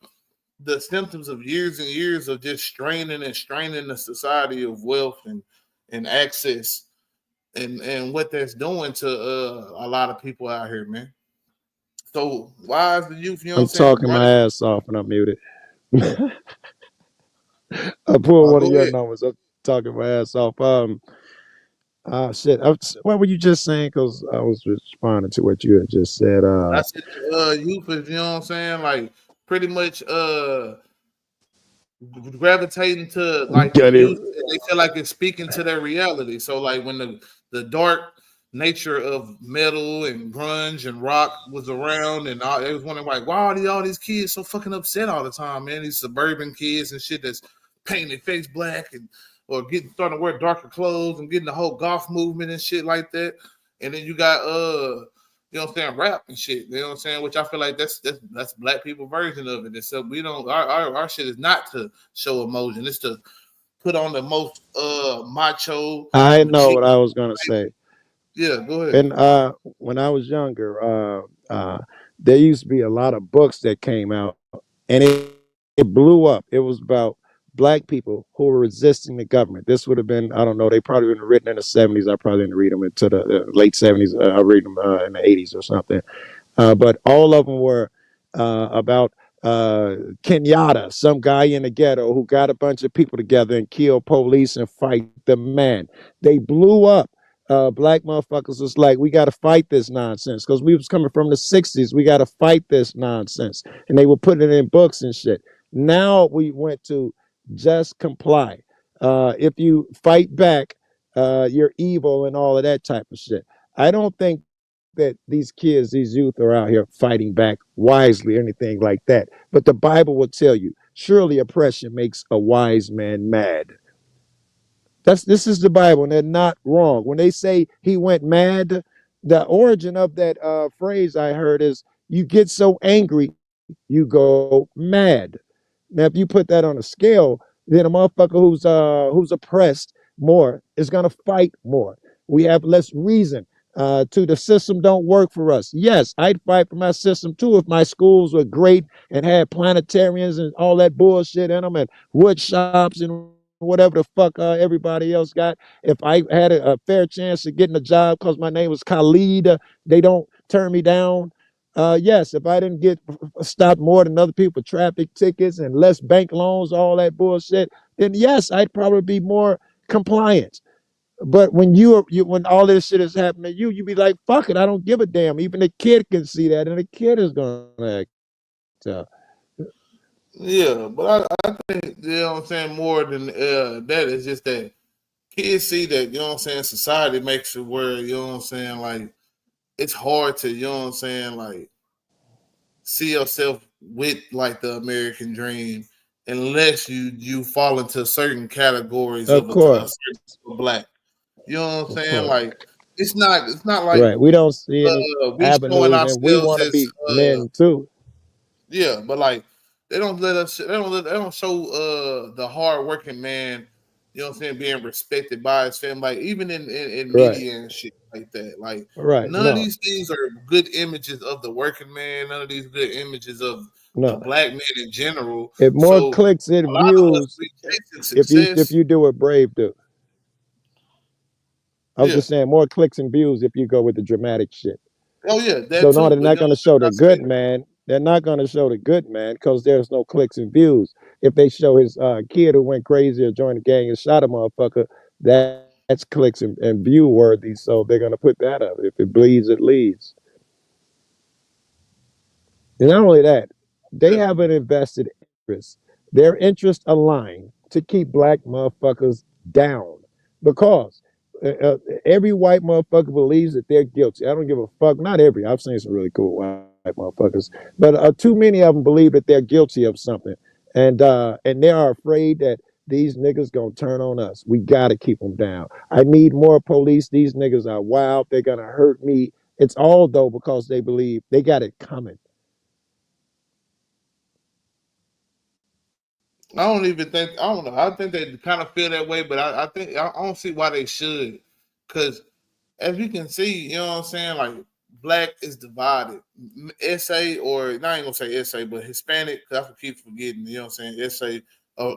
the symptoms of years and years of just straining and straining the society of wealth and access and what that's doing to a lot of people out here, man. So why is the youth, you know what I'm I'm saying? talking my ass off and I'm muted. I pulled one of Go your ahead. numbers. I'm talking my ass off. Shit. What were you just saying? Because I was responding to what you had just said. I said youth is, you know what I'm saying, like pretty much gravitating to like the Got it. music that they feel like it's speaking to their reality. So like when the dark nature of metal and grunge and rock was around, and they was wondering like, why are all these kids so fucking upset all the time, man? These suburban kids and shit that's painting their face black and or starting to wear darker clothes and getting the whole goth movement and shit like that. And then you got you know what I'm saying, rap and shit. You know what I'm saying? Which I feel like that's black people version of it. And so we don't our shit is not to show emotion. It's to put on the most macho I know what machine. I was gonna say. Yeah, go ahead. And when I was younger, there used to be a lot of books that came out, and it blew up. It was about black people who were resisting the government. This would have been, I don't know, they probably been written in the 70s. I probably didn't read them into the late 70s. I read them in the 80s or something. But all of them were about Kenyatta, some guy in the ghetto who got a bunch of people together and killed police and fight the man. They blew up. Black motherfuckers was like, we got to fight this nonsense because we was coming from the 60s. We got to fight this nonsense. And they were putting it in books and shit. Now we went to just comply. If you fight back, you're evil and all of that type of shit. I don't think that these kids, these youth are out here fighting back wisely or anything like that. But the Bible will tell you, surely oppression makes a wise man mad. This is the Bible, and they're not wrong. When they say he went mad, the origin of that phrase I heard is you get so angry, you go mad. Now, if you put that on a scale, then a motherfucker who's oppressed more is gonna fight more. We have less reason to the system don't work for us. Yes, I'd fight for my system too if my schools were great and had planetariums and all that bullshit in them and wood shops and whatever the fuck everybody else got. If I had a fair chance of getting a job because my name was Khalid, they don't turn me down. Yes, if I didn't get stopped more than other people for traffic tickets and less bank loans, all that bullshit, then yes, I'd probably be more compliant. But when when all this shit is happening to you, you be like, fuck it, I don't give a damn. Even the kid can see that, and the kid is gonna act up. Yeah, but I think, you know what I'm saying, more than that is just that kids see that, you know what I'm saying, society makes it where, you know what I'm saying, like it's hard to, you know what I'm saying, like see yourself with like the American dream unless you fall into certain categories Of of a course, certain black. You know what I'm of saying? course. Like it's not like Right. We don't see any we showing avenues, and we ourselves want to as be men too. yeah, but like they don't let us. They don't show the hard working man. You know what I'm saying? Being respected by his family, like even in Right. media and shit like that. Like Right. none of No. these things are good images of the working man. None of these good images of the No. black man in general. If more So clicks a and lot of us views, we chasing if success. you do what Brave do, I was Yeah. just saying more clicks and views if you go with the dramatic shit. Oh yeah, So that no, too. they're But you not know going to show what the I said? good man. They're not going to show the good man because there's no clicks and views. If they show his kid who went crazy or joined the gang and shot a motherfucker, that's clicks and view worthy. So they're going to put that up. If it bleeds, it leads. And not only that, they Yeah. have an invested interest. Their interests align to keep black motherfuckers down because every white motherfucker believes that they're guilty. I don't give a fuck. Not every. I've seen some really cool white motherfuckers, but too many of them believe that they're guilty of something, and they are afraid that these niggas gonna turn on us. We gotta keep them down. I need more police. These niggas are wild. They're gonna hurt me. It's all though because they believe they got it coming. I don't even think I don't know. I think they kind of feel that way, but I think I don't see why they should. Because as you can see, you know what I'm saying? Like black is divided. SA or not even gonna say SA, but Hispanic, cause I keep forgetting, you know what I'm saying? SA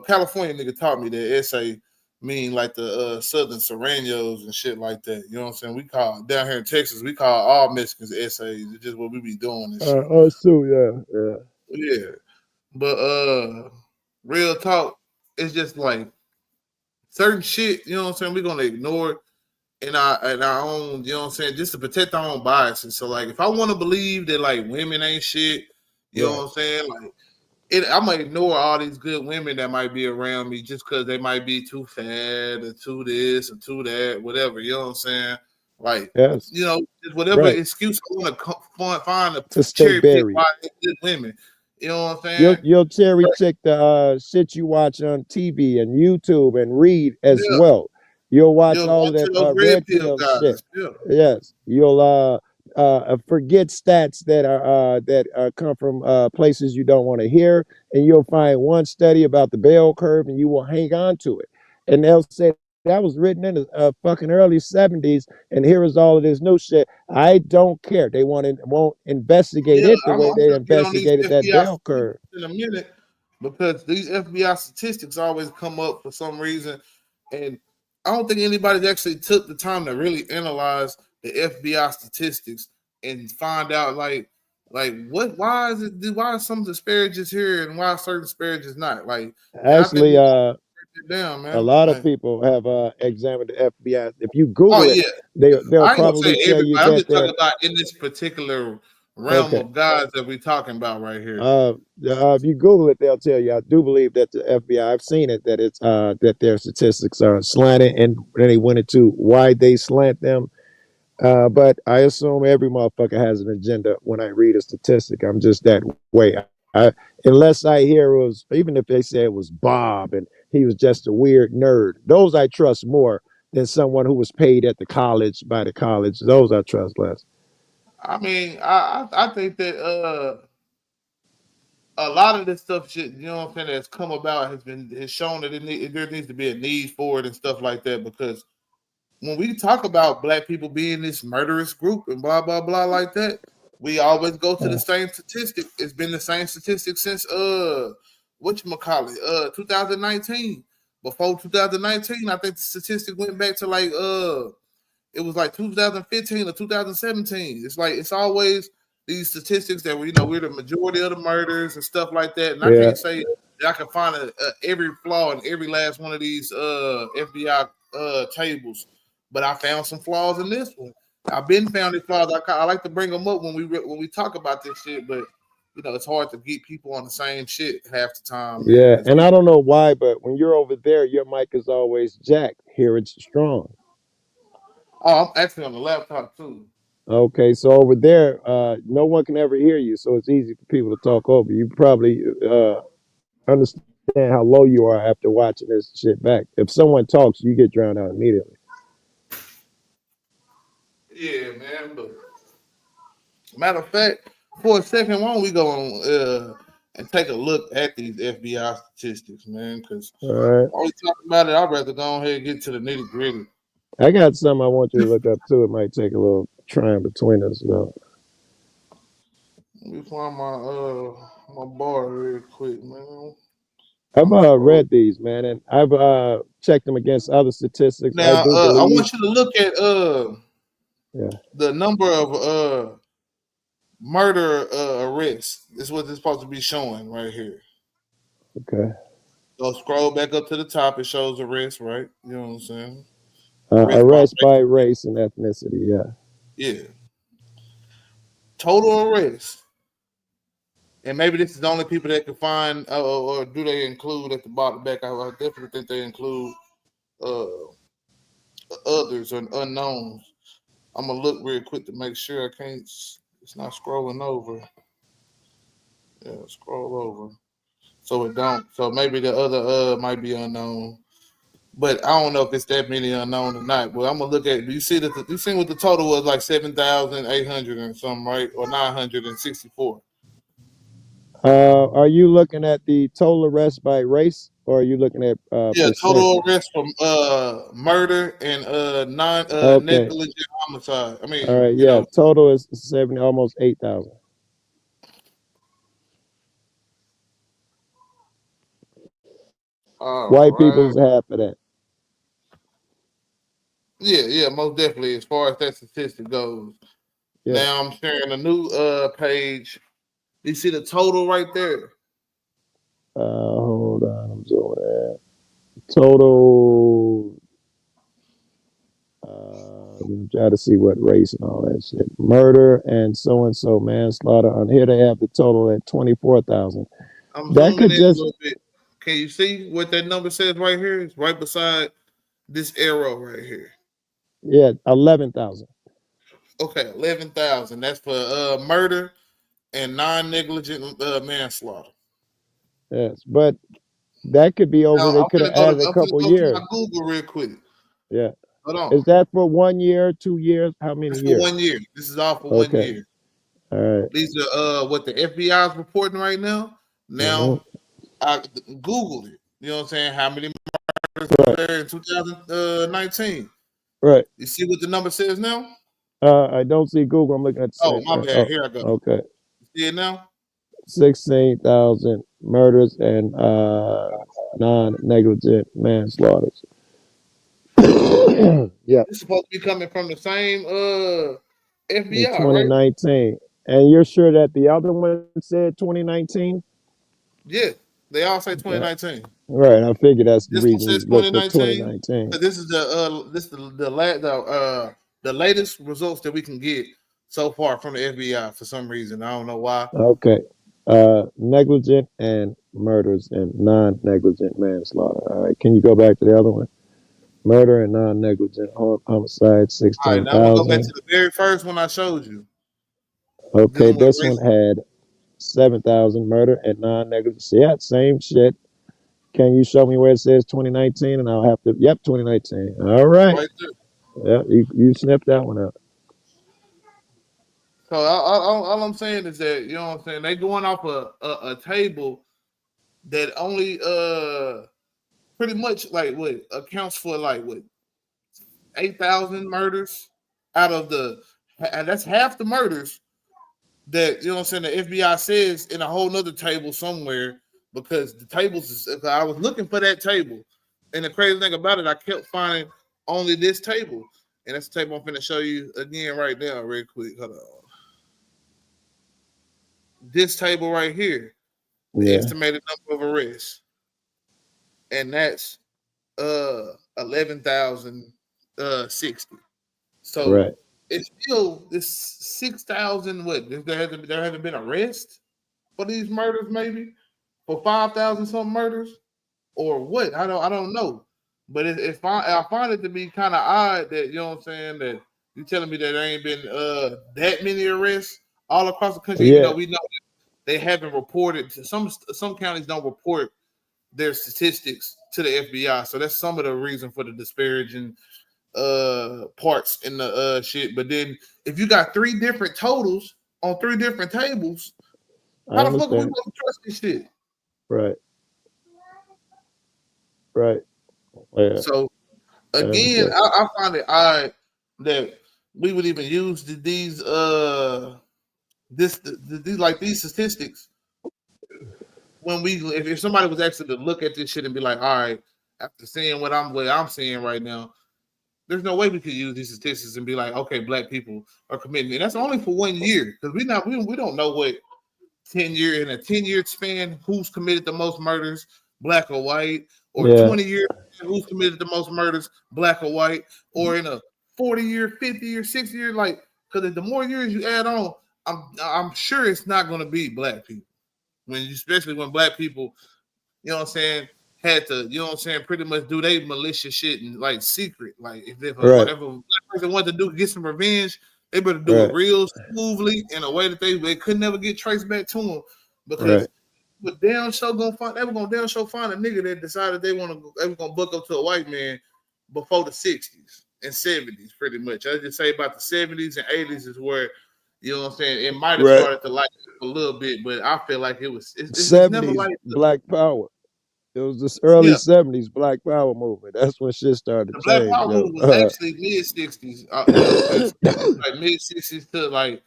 California nigga taught me that SA mean like the southern Serranos and shit like that. You know what I'm saying? We call down here in Texas, we call all Mexicans SAs. It's just what we be doing and shit. Us too, yeah. Yeah. But real talk, it's just like certain shit, you know what I'm saying? We're gonna ignore it in our own, you know what I'm saying, just to protect our own biases. So like if I want to believe that like women ain't shit, you know Right. what I'm saying? Like I might ignore all these good women that might be around me just because they might be too fat or too this or too that, whatever, you know what I'm saying? Like, Yes. you know, just whatever Right. excuse I want to find to To stay cherry pick buried. why they're good women. You know what I'm You'll saying? you'll cherry pick the shit you watch on TV and YouTube and read as Yeah. well. You'll watch You'll all go of to that those red red pill pill shit. guys. Yeah. Yes. You'll forget stats that come from places you don't want to hear, and you'll find one study about the bell curve, and you will hang on to it. And they'll say that was written in the fucking early '70s, and here is all of this new shit. I don't care. They won't investigate Yeah, it the way I'm they gonna get on these investigated that FBI bell curve. statistics in a minute because these FBI statistics always come up for some reason, and I don't think anybody's actually took the time to really analyze the FBI statistics and find out like what why are some disparages here and why are certain disparages not like, and I think we Actually, break it down, a man. lot of Like, people have examined the FBI. If you oh Google it, yeah, they'll I ain't gonna say probably tell everybody. you I'm that just talking they're about in this particular realm okay. of guys that we're talking about right here. If you Google it, they'll tell you. I do believe that the FBI. I've seen it that it's that their statistics are slanted, and then they went into why they slant them. But I assume every motherfucker has an agenda when I read a statistic. I'm just that way. I, unless I hear it was, even if they say it was Bob and he was just a weird nerd, those I trust more than someone who was paid at the college by the college. Those I trust less. I mean, I think that a lot of this stuff, shit, you know what I'm saying, that's come about has shown that there needs to be a need for it and stuff like that. Because when we talk about black people being this murderous group and blah blah blah like that, we always go to the Uh, same statistic. It's been the same statistic since whatchamacallit, 2019. Before 2019, I think the statistic went back to like it was like 2015 or 2017. It's like it's always these statistics that we, you know, we're the majority of the murders and stuff like that. And I yeah, can't say that I can find every flaw in every last one of these FBI tables, but I found some flaws in this one. I've been found these flaws. I like to bring them up when we talk about this shit, but you know it's hard to get people on the same shit half the time, man. yeah. Because And I people, don't know why, but when you're over there, your mic is always jacked. Here it's strong. oh, I'm actually on the laptop too. Okay, so over there, no one can ever hear you, so it's easy for people to talk over you. Probably understand how low you are after watching this shit back. If someone talks, you get drowned out immediately. Yeah, man. But matter of fact, for a second, why don't we go on and take a look at these FBI statistics, man? Because All right, while we talk about it, I'd rather go ahead and get to the nitty gritty. I got something I want you to look up too. It might take a little trying between us, though. Let me find my bar real quick, man. I've I'm scrolling. read these, man, and I've checked them against other statistics. I Now, do I believe, want you to look at yeah, the number of murder arrests. This is what it's supposed to be showing right here. okay. So scroll back up to the top. It shows arrests, right? You know what I'm saying? Arrest by Arrest by race. race and ethnicity, yeah. Yeah. Total arrests. And maybe this is the only people that can find, or do they include at the bottom back? I definitely think they include uh, others or unknowns. I'm gonna look real quick to make sure I can't. It's not scrolling over. Yeah, scroll over. So it don't. So maybe the other might be unknown. But I don't know if it's that many unknown or not. But I'm gonna look at. Do you see that? You see what the total was? Like 7,800 and something, right? Or 964. Are you looking at the total arrest by race, or are you looking at Yeah, total percentage? arrest from murder and non Okay, negligent homicide. I all mean, right, yeah. Total is 70, almost 8,000. all White right. people's half of that. Yeah, most definitely. As far as that statistic goes. Yeah. Now I'm sharing a new page. You see the total right there. Hold on, I'm doing that. Total. We try to see what race and all that shit. Murder and so manslaughter. On here they have the total at 24,000. I'm That zooming could in a just, little bit. Can you see what that number says right here? It's right beside this arrow right here. yeah, 11,000. Okay, 11,000. That's for murder and non-negligent manslaughter. Yes, but that could be over. Now They could have added a I'm gonna couple go to my years. Google real quick. Yeah. Hold Is on. that for 1 year, 2 years? How many That's for years? 1 year. This is all for 1 Okay. year. All right. These are what the FBI is reporting right now. Mm-hmm. Now I Googled it. You know what I'm saying? How many murders Right. were there in 2019? Right. You see what the number says now? I don't see Google. I'm looking at the Oh, same my thing. bad. Oh, Here I go. okay. You see it now? 16,000 murders and non-negligent manslaughter. Yeah, It's supposed to be coming from the same in FBI, right? 2019. And you're sure that the other one said 2019? Yeah. They all say Yeah. 2019. Right. I figured that's the This one reason says you look for 2019. 2019. But this is the latest results that we can get so far from the FBI for some reason. I don't know why. Okay. Negligent and murders and non-negligent manslaughter. All right. Can you go back to the other one? Murder and non-negligent homicide, All right, now I'm gonna go back 16,000. to the very first one I showed you. Okay, Dealing with this one race. had 7,000 murder and non-negligent. Yeah, same shit. Can you show me where it says 2019? And I'll have to. Yep, 2019. All right. Right there. Yeah, you snipped that one out. So all I'm saying is that, you know what I'm saying, they going off a table that only pretty much like what accounts for like what 8,000 murders out of the, and that's half the murders that, you know what I'm saying, the FBI says in a whole nother table somewhere, because the tables is, I was looking for that table, and the crazy thing about it, I kept finding only this table, and that's the table I'm finna show you again right now real quick. Hold on. This table right here, the Yeah. estimated number of arrests, and that's 11,060. So Right. it's still this 6,000. What, there hasn't been arrest for these murders, maybe for 5,000 some murders, or what? I don't know. But I find it to be kind of odd that, you know what I'm saying, that You telling me that there ain't been that many arrests all across the country? Even Yeah. though we know that they haven't reported. Some counties don't report their statistics to the FBI, so that's some of the reason for the disparaging parts in the shit. But then if you got 3 different totals on 3 different tables, I how the fuck are we understand. supposed to trust this shit? Right. Right. Yeah. So I again, understand. I find it odd that we would even use these these statistics when if somebody was actually to look at this shit and be like, all right, after seeing what I'm seeing right now, there's no way we could use these statistics and be like, okay, black people are committing, and that's only for 1 year because we don't know what 10 year in a 10-year span who's committed the most murders, black or white, or Yeah. 20 years who's committed the most murders, black or white, or in a 40-year, 50-year, 60-year, like because the more years you add on, I'm sure it's not going to be black people especially when black people, you know what I'm saying, had to, you know what I'm saying, pretty much do they malicious shit in like secret. Like if a Right. black person wanted to get some revenge, they better do Right. it real smoothly in a way that they could never get traced back to them because Right. but damn sure they were gonna damn sure find a nigga that decided they were gonna buck up to a white man before the 60s and 70s, pretty much. I just say about the 70s and 80s is where, you know what I'm saying, it might have Right. started to light up a little bit, but I feel like it's never 70s like Black Power. It was this early yeah. 70s Black Power movement. That's when shit started The to Black change, Power yo. movement was actually mid 60s, you know what I'm saying, like mid 60s to like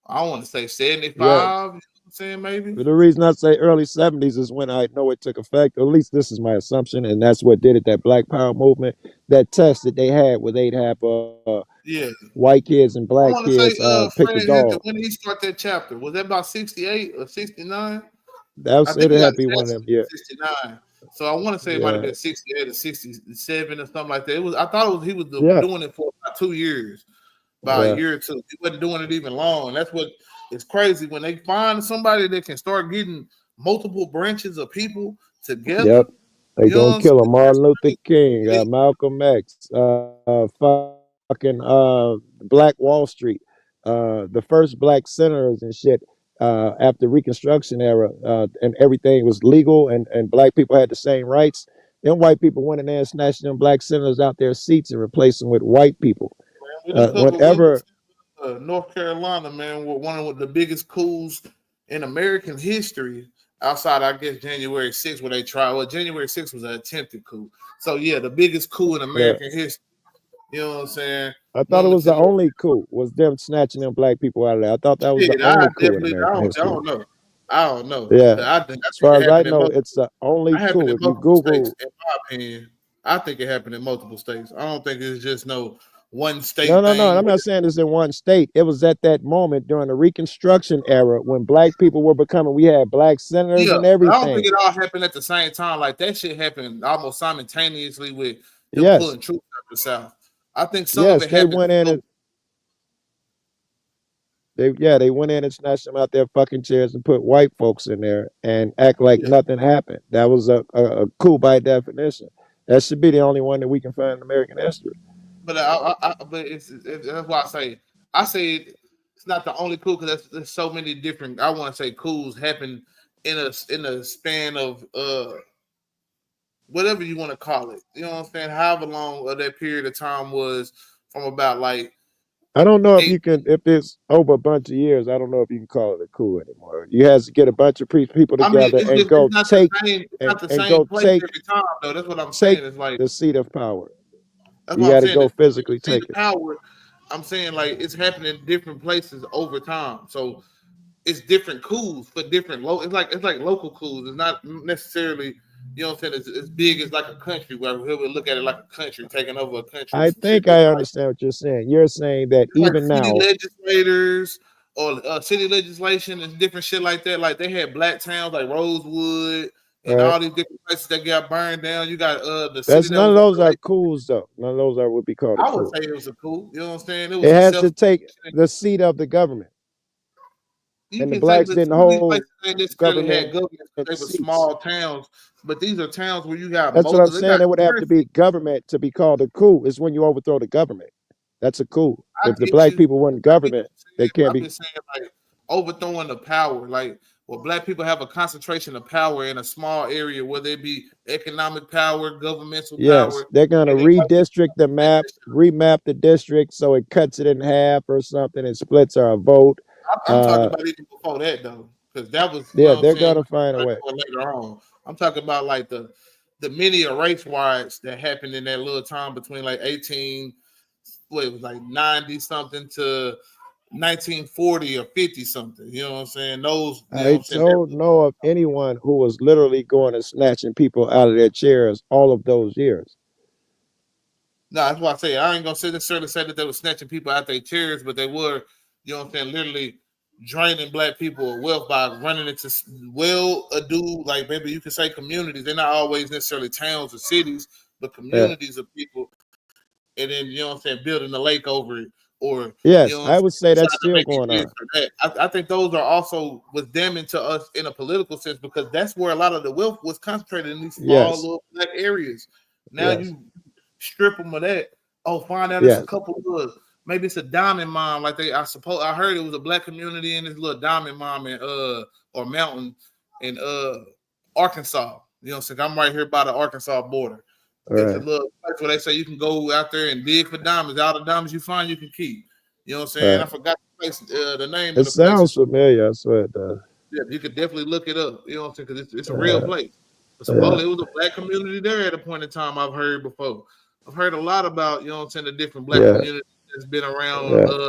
I want to say 75, Yeah. you know what I'm saying, maybe. But the reason I say early 70s is when I know it took effect. At least this is my assumption, and that's what did it. That Black Power movement, that test that they had where they'd have Yeah. white kids and I black want to say kids pick the Fred dog. when did he start that chapter? Was that about 68 or 69? That was I it. think he Had got to be one of them. assassinated Yeah. in 69. So I want to say it might have Yeah. been 68 or 67 or something like that. I thought he was Yeah. doing it for about 2 years, about a Yeah. year or two. He wasn't doing it even long. And that's what is crazy when they find somebody that can start getting multiple branches of people together. Yep. They You know what gonna I'm kill saying? him. Martin Luther King, They- Malcolm X, fucking Black Wall Street, the first black senators and shit. After Reconstruction era, and everything was legal, and black people had the same rights. Then white people went in there and snatched them black senators out their seats and replaced them with white people. we done covered Whenever North Carolina, man, with one of the biggest coups in American history, outside, I guess, January 6th, where they tried. Well, January 6th was an attempted coup. So, yeah, the biggest coup in American history. You know what I'm saying? I thought it was the only coup was them snatching them black people out of there. I thought that was the only coup in American history. I don't know. Yeah. As far as I know, it's the only coup. If you Google, states, in my opinion, I think it happened in multiple states. I don't think it's just no one state. No. thing. I'm not saying it's in one state. It was at that moment during the Reconstruction era when black people were becoming. We had black senators and I everything. don't think it all happened at the same time. Like that shit happened almost simultaneously with them Yes. pulling troops out the South. I think some of it They happened. went in and they went in and snatched them out their fucking chairs and put white folks in there and act like nothing happened. That was a coup by definition. That should be the only one that we can find in American history. But that's why I say it's not the only coup because there's so many different. I want to say coups happen in a span of whatever you want to call it. You know what I'm saying? However long that period of time was from about like. I don't know if you can, if it's over a bunch of years, I don't know if you can call it a coup anymore. You have to get a bunch of people together and go take every time though. That's what I'm take saying. It's like the seat of power. That's You what I'm got to saying. go physically The seat take of it. power. I'm saying like it's happening in different places over time. So it's different coups for different it's like local coups. It's not necessarily, you know what I'm saying, it's as big as like a country where we would look at it like a country taking over a country. I think I understand what you're saying. You're saying that even like city now, legislators or city legislation and different shit like that. Like they had black towns like Rosewood and all these different places that got burned down. You got the city. none of those are coups though. None of those would be called a I coup. would say it was a coup. You know what I'm saying? It has to take the seat of the government. And the blacks didn't hold government. They were small towns, but these are towns where you got. That's what I'm saying. It would have to be government to be called a coup. Is when you overthrow the government. That's a coup. I If the get black you. people weren't I get government, you they saying, can't I'm be. just saying like overthrowing the power. Like, well, black people have a concentration of power in a small area, whether it be economic power, governmental Yes, power, they're gonna and they got to redistrict the map, remap the district so it cuts it in half or something and splits our vote. I'm talking about even before that though, because that was, you Yeah, know what I'm they're saying, gonna find a way. later on. I'm talking about like the many erase riots that happened in that little time between like 18, what it was like 90 something to 1940 or 50 something. You know what I'm saying? Those, you know what I I'm saying? don't know of anyone who was literally going and snatching people out of their chairs all of those years. No, that's why I say I ain't gonna necessarily say that they were snatching people out their chairs, but they were, you know what I'm saying, literally draining black people of wealth by running into well-ado, like maybe you could say communities. They're not always necessarily towns or cities, but Yeah. communities of people, and then you know what I'm saying, building a lake over it, or you Yes, know what I'm I saying, would say trying that's to still make going it this on. or that. I think those are also was damning to us in a political sense because that's where a lot of the wealth was concentrated in these small Yes, little black areas. Now yes, you strip them of that. Oh, find out it's a yes. couple of maybe it's a diamond mine. Like I heard it was a black community in this little diamond mine in or mountain in Arkansas. You know what I'm saying? I'm right here by the Arkansas border. All It's a right, little place where they say you can go out there and dig for diamonds. All the diamonds you find, you can keep. You know what I'm all saying? I right. forgot the place, the name of It the place. sounds familiar. I swear it does. Yeah, you could definitely look it up. You know what I'm saying? Because it's a real Uh, place. But yeah, supposedly it was a black community there at a point in time. I've heard before. I've heard a lot about, you know what I'm saying, the different black yeah, communities that's been around yeah,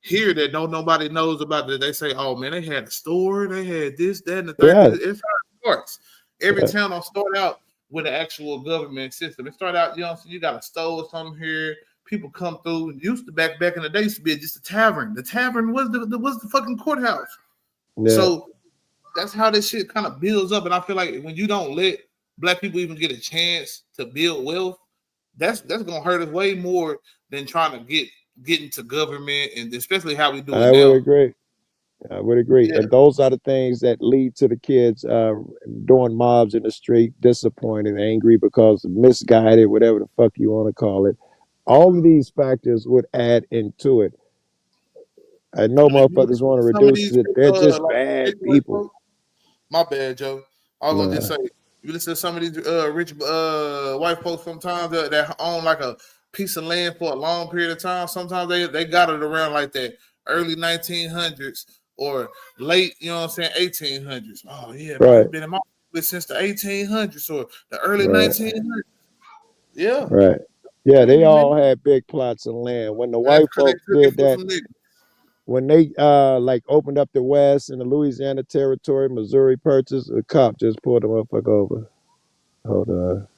here that nobody knows about. That they say, oh man, they had a store, they had this, that, and the third. yeah, Because it's how it starts. Every yeah. town don't start out with an actual government system. It start out, you know what I'm saying, you got a store or something here. People come through. It used to back in the day used to be just a tavern. The tavern was the fucking courthouse. Yeah. So that's how this shit kind of builds up. And I feel like when you don't let black people even get a chance to build wealth, that's gonna hurt us way more than trying to get into government and especially how we do it I would now. agree. I would agree. Yeah, And those are the things that lead to the kids doing mobs in the street, disappointed, angry because misguided, whatever the fuck you want to call it. All of these factors would add into it. I know and if you motherfuckers listen want to to some of reduce these it. They're just like bad Rich Boy people. folks, my bad, Joe. I was gonna just Nah. say, you listen to some of these rich white folks sometimes that own like a piece of land for a long period of time. Sometimes they got it around like that early 1900s or late, you know what I'm saying, 1800s. Oh yeah, bro, Right, it's been in my since the 1800s or the early right, 1900s. Yeah, right. Yeah, telling they you, man, all had big plots of land. When the that's white because they folks took it did from that, some niggas. when they like opened up the West and the Louisiana Territory, Missouri Purchase, the cop just pulled the motherfucker over. Hold on.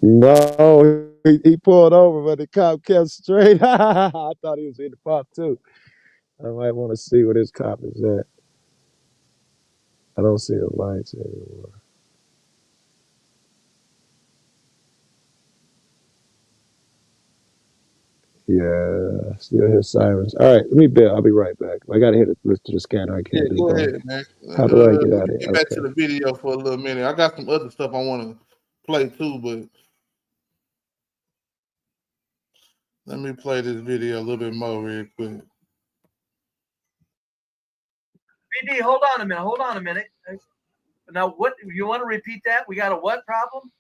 No, he pulled over, but the cop kept straight. I thought he was in the pop too. I might want to see where this cop is at. I don't see the lights anymore. Yeah, still hear sirens. All right, let me bet. I'll be right back. I gotta hit it. Listen to the scanner. I Yeah, can't be go gone. ahead, man. How do I get Let out me of here? get back to Okay. the video for a little minute. I got some other stuff I want to play too, but let me play this video a little bit more real quick. BD, hold on a minute. Now, what you want to repeat that? We got a what problem?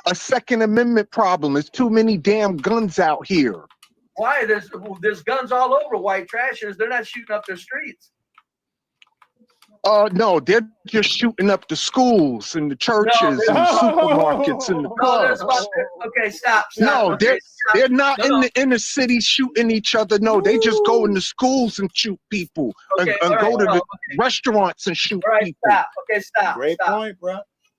A Second Amendment problem. There's too many damn guns out here. Why? There's guns all over white trashers. They're not shooting up their streets. No, they're just shooting up the schools and the churches and the supermarkets and the No, there's clubs. okay, stop. No, Okay, they're not in No. the inner city shooting each other. No, they just go into schools and shoot people and all right, go to the okay. restaurants and shoot All right, people. stop. Okay, stop. Great stop. point, bro.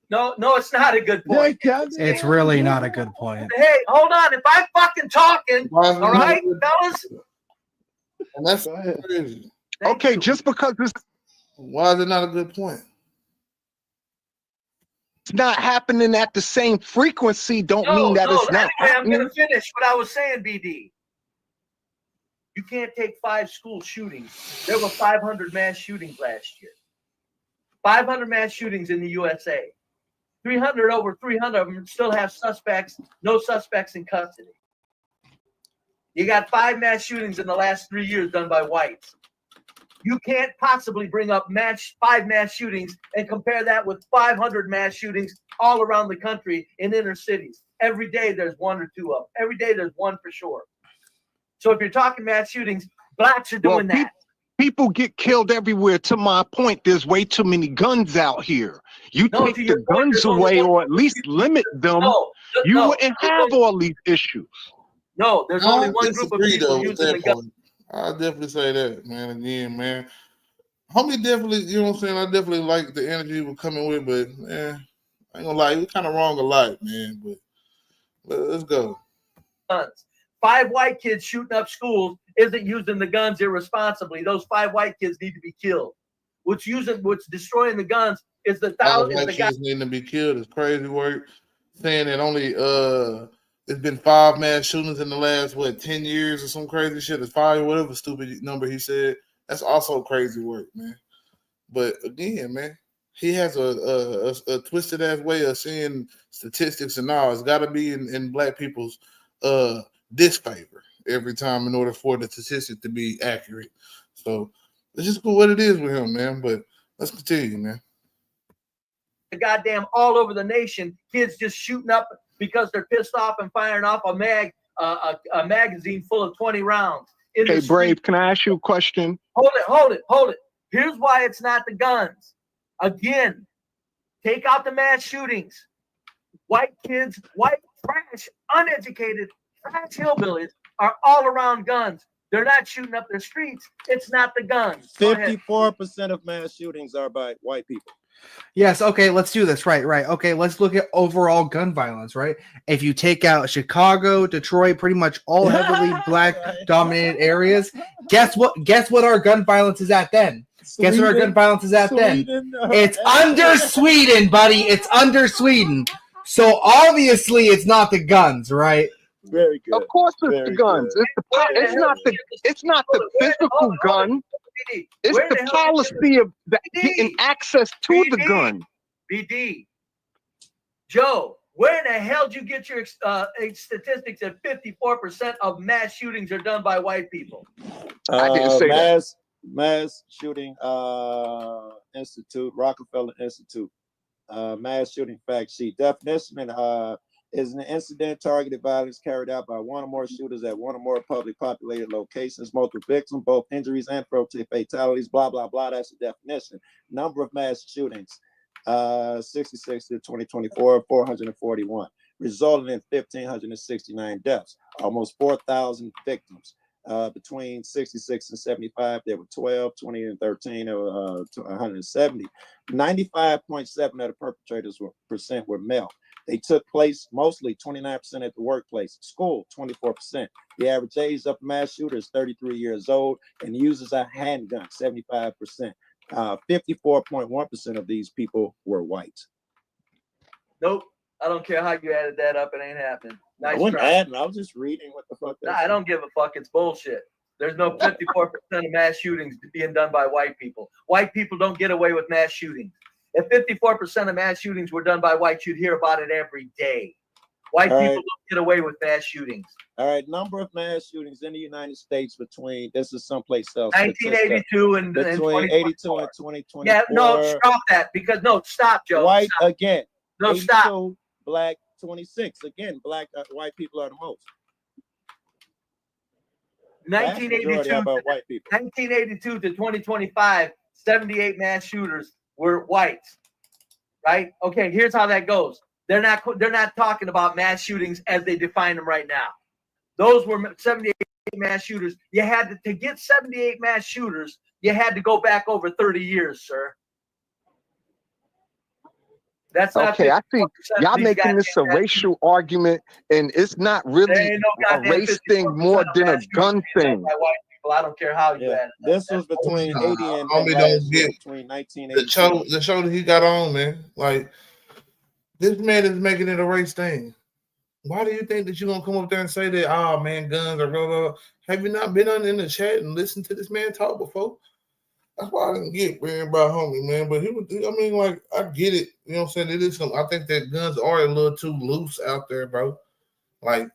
No, it's not a good point. It's really not a good point. Hey, hold on. If I'm fucking talking, Why is it all not right, a good- fellas? And that's crazy. Thank Okay, you. just because it's Why is it not a good point? not happening at the same frequency don't mean that it's not Anyway, I'm happening. going to finish what I was saying, BD. You can't take 5 school shootings. There were 500 mass shootings last year. 500 mass shootings in the USA. Over 300 of them still have suspects, no suspects in custody. You got 5 mass shootings in the last 3 years done by whites. You can't possibly bring up 5 mass shootings and compare that with 500 mass shootings all around the country in inner cities. Every day there's 1 or 2 of them. Every day there's 1 for sure. So if you're talking mass shootings, blacks are doing that. People get killed everywhere. To my point, there's way too many guns out here. You take the guns away or at least limit them, you wouldn't have all these issues. No, there's only one group of people using the gun. I definitely say that, man. Again, man. Homie definitely, you know what I'm saying? I definitely like the energy we're coming with, but man, I ain't gonna lie, we're kind of wrong a lot, man. But let's go. Guns. 5 white kids shooting up schools isn't using the guns irresponsibly. Those 5 white kids need to be killed. What's destroying the guns is the thousands white of guys kids needing to be killed. It's crazy work. Saying that only it's been 5 mass shootings in the last 10 years or some crazy shit. It's 5 or whatever stupid number he said. That's also crazy work, man. But again, man, he has a twisted ass way of seeing statistics and all. It's got to be in black people's disfavor every time in order for the statistic to be accurate. So it's just cool what it is with him, man. But let's continue, man. Goddamn all over the nation, kids just shooting up because they're pissed off and firing off a magazine full of 20 rounds. Hey, Brave, can I ask you a question? Hold it. Here's why it's not the guns. Again, take out the mass shootings. White kids, white trash, uneducated, trash hillbillies are all around guns. They're not shooting up their streets. It's not the guns. 54% of mass shootings are by white people. Yes, okay, let's do this. Right. Okay, let's look at overall gun violence, right? If you take out Chicago, Detroit, pretty much all heavily black dominated areas, guess what our gun violence is at then? Sweden, guess what our gun violence is at then? It's under Sweden, buddy. It's under Sweden. So obviously it's not the guns, right? Very good. Of course it's the guns. It's not the physical gun. It's the policy of getting access to the gun. BD. Joe, where in the hell did you get your statistics that 54% of mass shootings are done by white people? I didn't say that. Mass shooting institute, Rockefeller Institute, mass shooting fact sheet. Definition is an incident targeted violence carried out by one or more shooters at one or more public populated locations, multiple victims, both injuries and fatalities, blah, blah, blah. That's the definition. Number of mass shootings, 66 to 2024, 441, resulting in 1,569 deaths, almost 4,000 victims. Between 66 and 75, there were 12, 20 and 13, there were 170. 95.7% of the perpetrators were male. They took place mostly 29% at the workplace, school 24%. The average age of mass shooter is 33 years old and uses a handgun 75%. 54.1% of these people were white. Nope, I don't care how you added that up. It ain't happening. Nice I wasn't try. adding. I was just reading what the fuck. Nah, I don't give a fuck. It's bullshit. There's no 54% of mass shootings being done by white people. White people don't get away with mass shootings. If 54% of mass shootings were done by whites, you'd hear about it every day. White people don't get away with mass shootings. All right, number of mass shootings in the United States between, this is someplace else. 1982 and between 82 and 2024. Yeah, no, stop that. Because no, stop, Joe. White stop. Again. No, 82, stop. Black 26. Again, black white people are the most. 1982 to 2025, 78 mass shooters were whites, right? Okay, here's how that goes. They're not talking about mass shootings as they define them right now. Those were 78 mass shooters. You had to get 78 mass shooters, you had to go back over 30 years, sir. That's not okay. I think y'all making this a racial argument, and it's not really a race thing more than a gun thing. I don't care how you add it. This was between 80 and between 1980. The show that he got on, man. Like, this man is making it a race thing. Why do you think that you're gonna come up there and say that? Oh man, guns are blah, blah, blah. Have you not been in the chat and listened to this man talk before? That's why I didn't get worried about homie, man. But I get it. You know what I'm saying? It is something. I think that guns are a little too loose out there, bro. Like,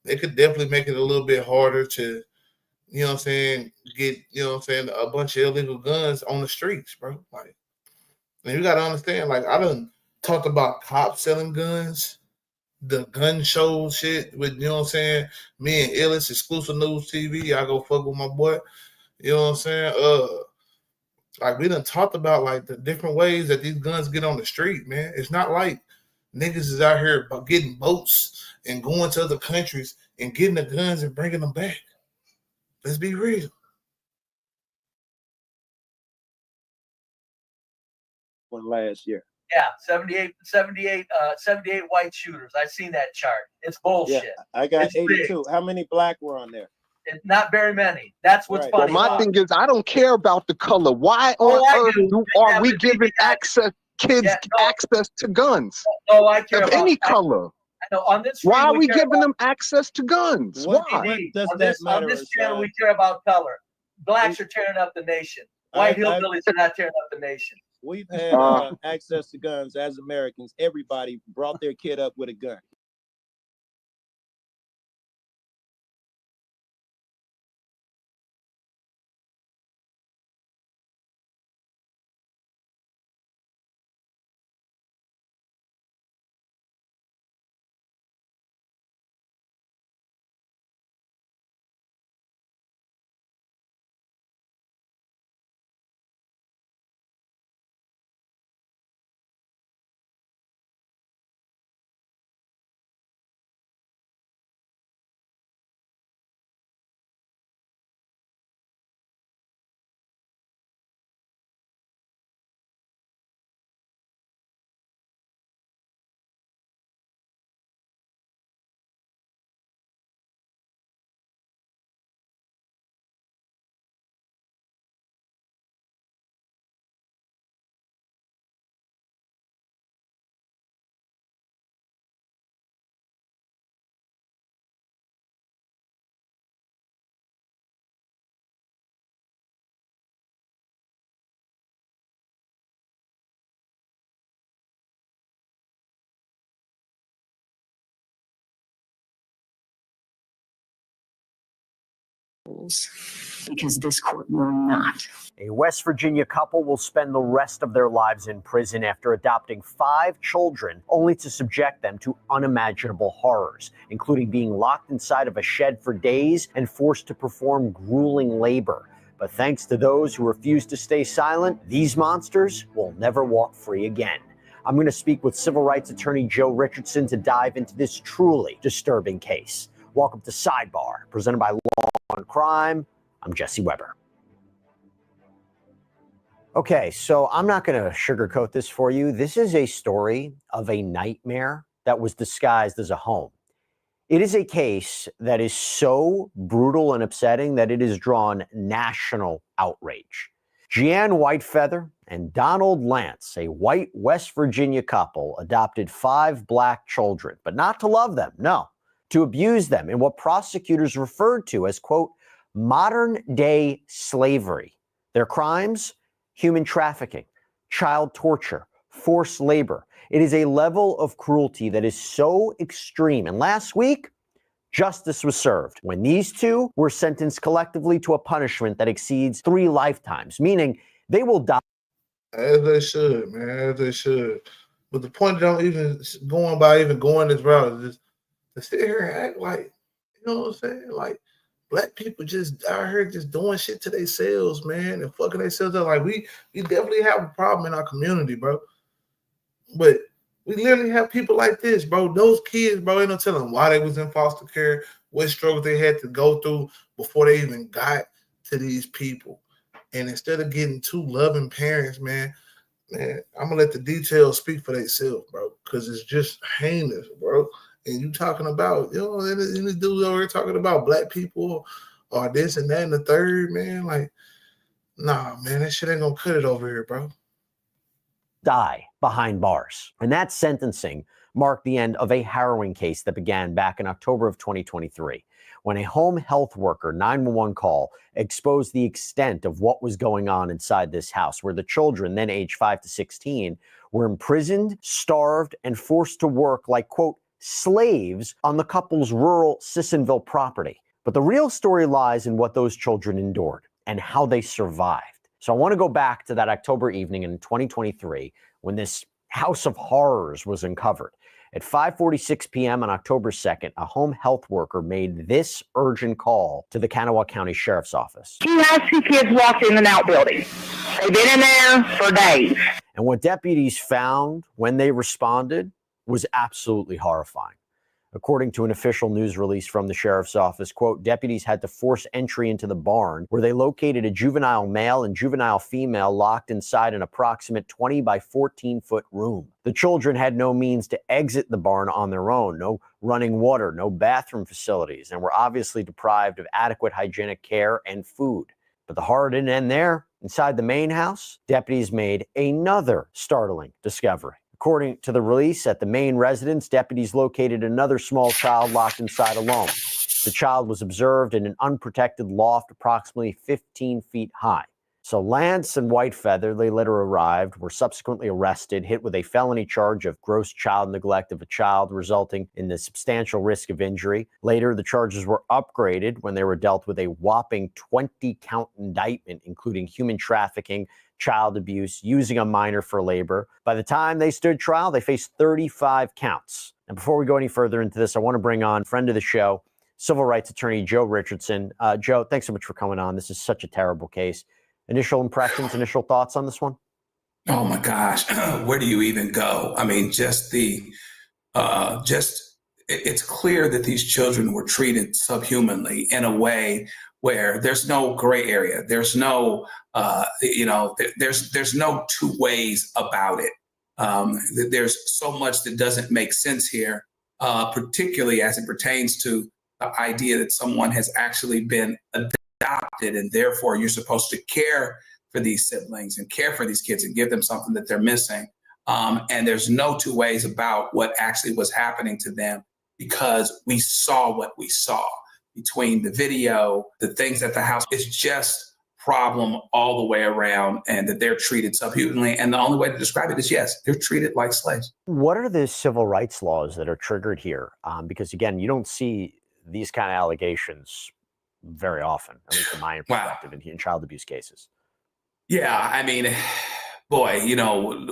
they could definitely make it a little bit harder to, you know what I'm saying, get, you know what I'm saying, a bunch of illegal guns on the streets, bro. Like, and you gotta understand, like, I done talked about cops selling guns, the gun show shit with, you know what I'm saying, me and Illis, exclusive news TV. I go fuck with my boy. You know what I'm saying? Like, we done talked about like the different ways that these guns get on the street, man. It's not like niggas is out here getting boats and going to other countries and getting the guns and bringing them back. Let's be real. One last year. Yeah, 78 white shooters. I've seen that chart. It's bullshit. Yeah, I got It's 82. How many black were on there? Not very many. That's what's Right. Well, funny. my thing is, I don't care about the color. Why Oh, I on earth do. are Yeah, we but giving kids Yeah, no. access to guns Oh, I care of about any color? No, on this Why stream, are we care giving about- them access to guns? What- Why? what does on that this, matter, on this channel, Rashad? we care about color. Blacks are tearing up the nation. White I- hillbillies are not tearing up the nation. We've had access to guns as Americans. Everybody brought their kid up with a gun. Because this court will not. A West Virginia couple will spend the rest of their lives in prison after adopting 5 children, only to subject them to unimaginable horrors, including being locked inside of a shed for days and forced to perform grueling labor. But thanks to those who refuse to stay silent, these monsters will never walk free again. I'm going to speak with civil rights attorney Joe Richardson to dive into this truly disturbing case. Welcome to Sidebar, presented by Law on Crime. I'm Jesse Weber. Okay, so I'm not going to sugarcoat this for you. This is a story of a nightmare that was disguised as a home. It is a case that is so brutal and upsetting that it has drawn national outrage. Jeanne Whitefeather and Donald Lance, a white West Virginia couple, adopted 5 black children, but not to love them, no, to abuse them in what prosecutors referred to as, quote, modern-day slavery. Their crimes? Human trafficking, child torture, forced labor. It is a level of cruelty that is so extreme. And last week, justice was served when these 2 were sentenced collectively to a punishment that exceeds 3 lifetimes, meaning they will die. As they should, man, as they should. But the point of them even going this route is just to sit here and act like, you know what I'm saying? Like, black people just out here just doing shit to themselves, man, and fucking themselves up. Like, we definitely have a problem in our community, bro. But we literally have people like this, bro. Those kids, bro, ain't no telling why they was in foster care, what struggles they had to go through before they even got to these people. And instead of getting 2 loving parents, man, I'm gonna let the details speak for themselves, bro, because it's just heinous, bro. And you talking about, you know, and this dude over here talking about black people or this and that and the third, man. Like, nah, man, that shit ain't gonna cut it over here, bro. Die behind bars. And that sentencing marked the end of a harrowing case that began back in October of 2023, when a home health worker 911 call exposed the extent of what was going on inside this house, where the children, then aged 5 to 16, were imprisoned, starved, and forced to work like, quote, slaves on the couple's rural Sissonville property. But the real story lies in what those children endured and how they survived. So I want to go back to that October evening in 2023 when this house of horrors was uncovered. At 5:46 p.m. on October 2nd, a home health worker made this urgent call to the Kanawha County Sheriff's Office. 2 two kids walked in and out building. They've been in there for days. And what deputies found when they responded was absolutely horrifying. According to an official news release from the sheriff's office, quote, deputies had to force entry into the barn where they located a juvenile male and juvenile female locked inside an approximate 20 by 14 foot room. The children had no means to exit the barn on their own, no running water, no bathroom facilities, and were obviously deprived of adequate hygienic care and food. But the horror didn't end there. Inside the main house, deputies made another startling discovery. According to the release, at the main residence, deputies located another small child locked inside alone. The child was observed in an unprotected loft approximately 15 feet high. So Lance and Whitefeather, they later arrived, were subsequently arrested, hit with a felony charge of gross child neglect of a child, resulting in the substantial risk of injury. Later, the charges were upgraded when they were dealt with a whopping 20-count indictment, including human trafficking, child abuse, using a minor for labor. By the time they stood trial, they faced 35 counts. And before we go any further into this, I want to bring on friend of the show, civil rights attorney Joe Richardson. Joe, thanks so much for coming on. This is such a terrible case. Initial impressions, initial thoughts on this one? Oh my gosh, where do you even go? I mean, it's clear that these children were treated subhumanly in a way where there's no gray area. There's no, there's no two ways about it. There's so much that doesn't make sense here, particularly as it pertains to the idea that someone has actually been adopted, and therefore you're supposed to care for these siblings and care for these kids and give them something that they're missing. And there's no two ways about what actually was happening to them, because we saw what we saw between the video, the things at the house. It's just problem all the way around, and that they're treated subhumanly. And the only way to describe it is, yes, they're treated like slaves. What are the civil rights laws that are triggered here? Because again, you don't see these kind of allegations very often, at least from my perspective, in child abuse cases. Yeah, I mean, boy,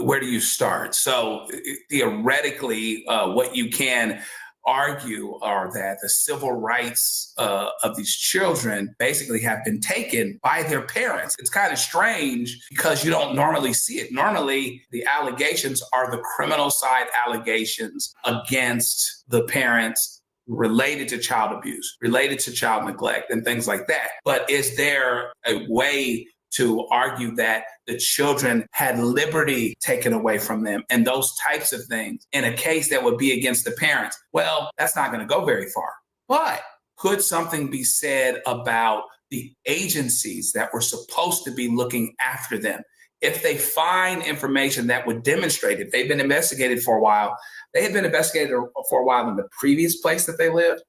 where do you start? So theoretically, what you can argue are that the civil rights of these children basically have been taken by their parents. It's kind of strange because you don't normally see it. Normally, the allegations are the criminal side allegations against the parents related to child abuse, related to child neglect, and things like that. But is there a way to argue that the children had liberty taken away from them and those types of things in a case that would be against the parents? Well, that's not going to go very far. But could something be said about the agencies that were supposed to be looking after them? If they find information that would demonstrate it, they've been investigated for a while. They had been investigated for a while in the previous place that they lived.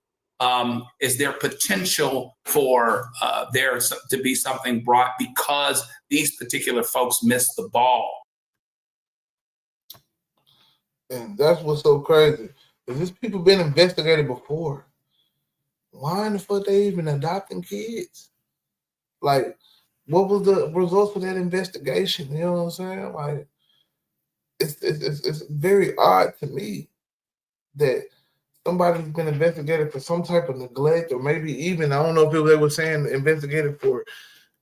Is there potential for there to be something brought because these particular folks missed the ball? And that's what's so crazy. Is this people been investigated before? Why in the fuck they even adopting kids? Like, what was the results for that investigation? You know what I'm saying? Like, it's very odd to me that somebody's been investigated for some type of neglect, or maybe even, I don't know if they were saying investigated for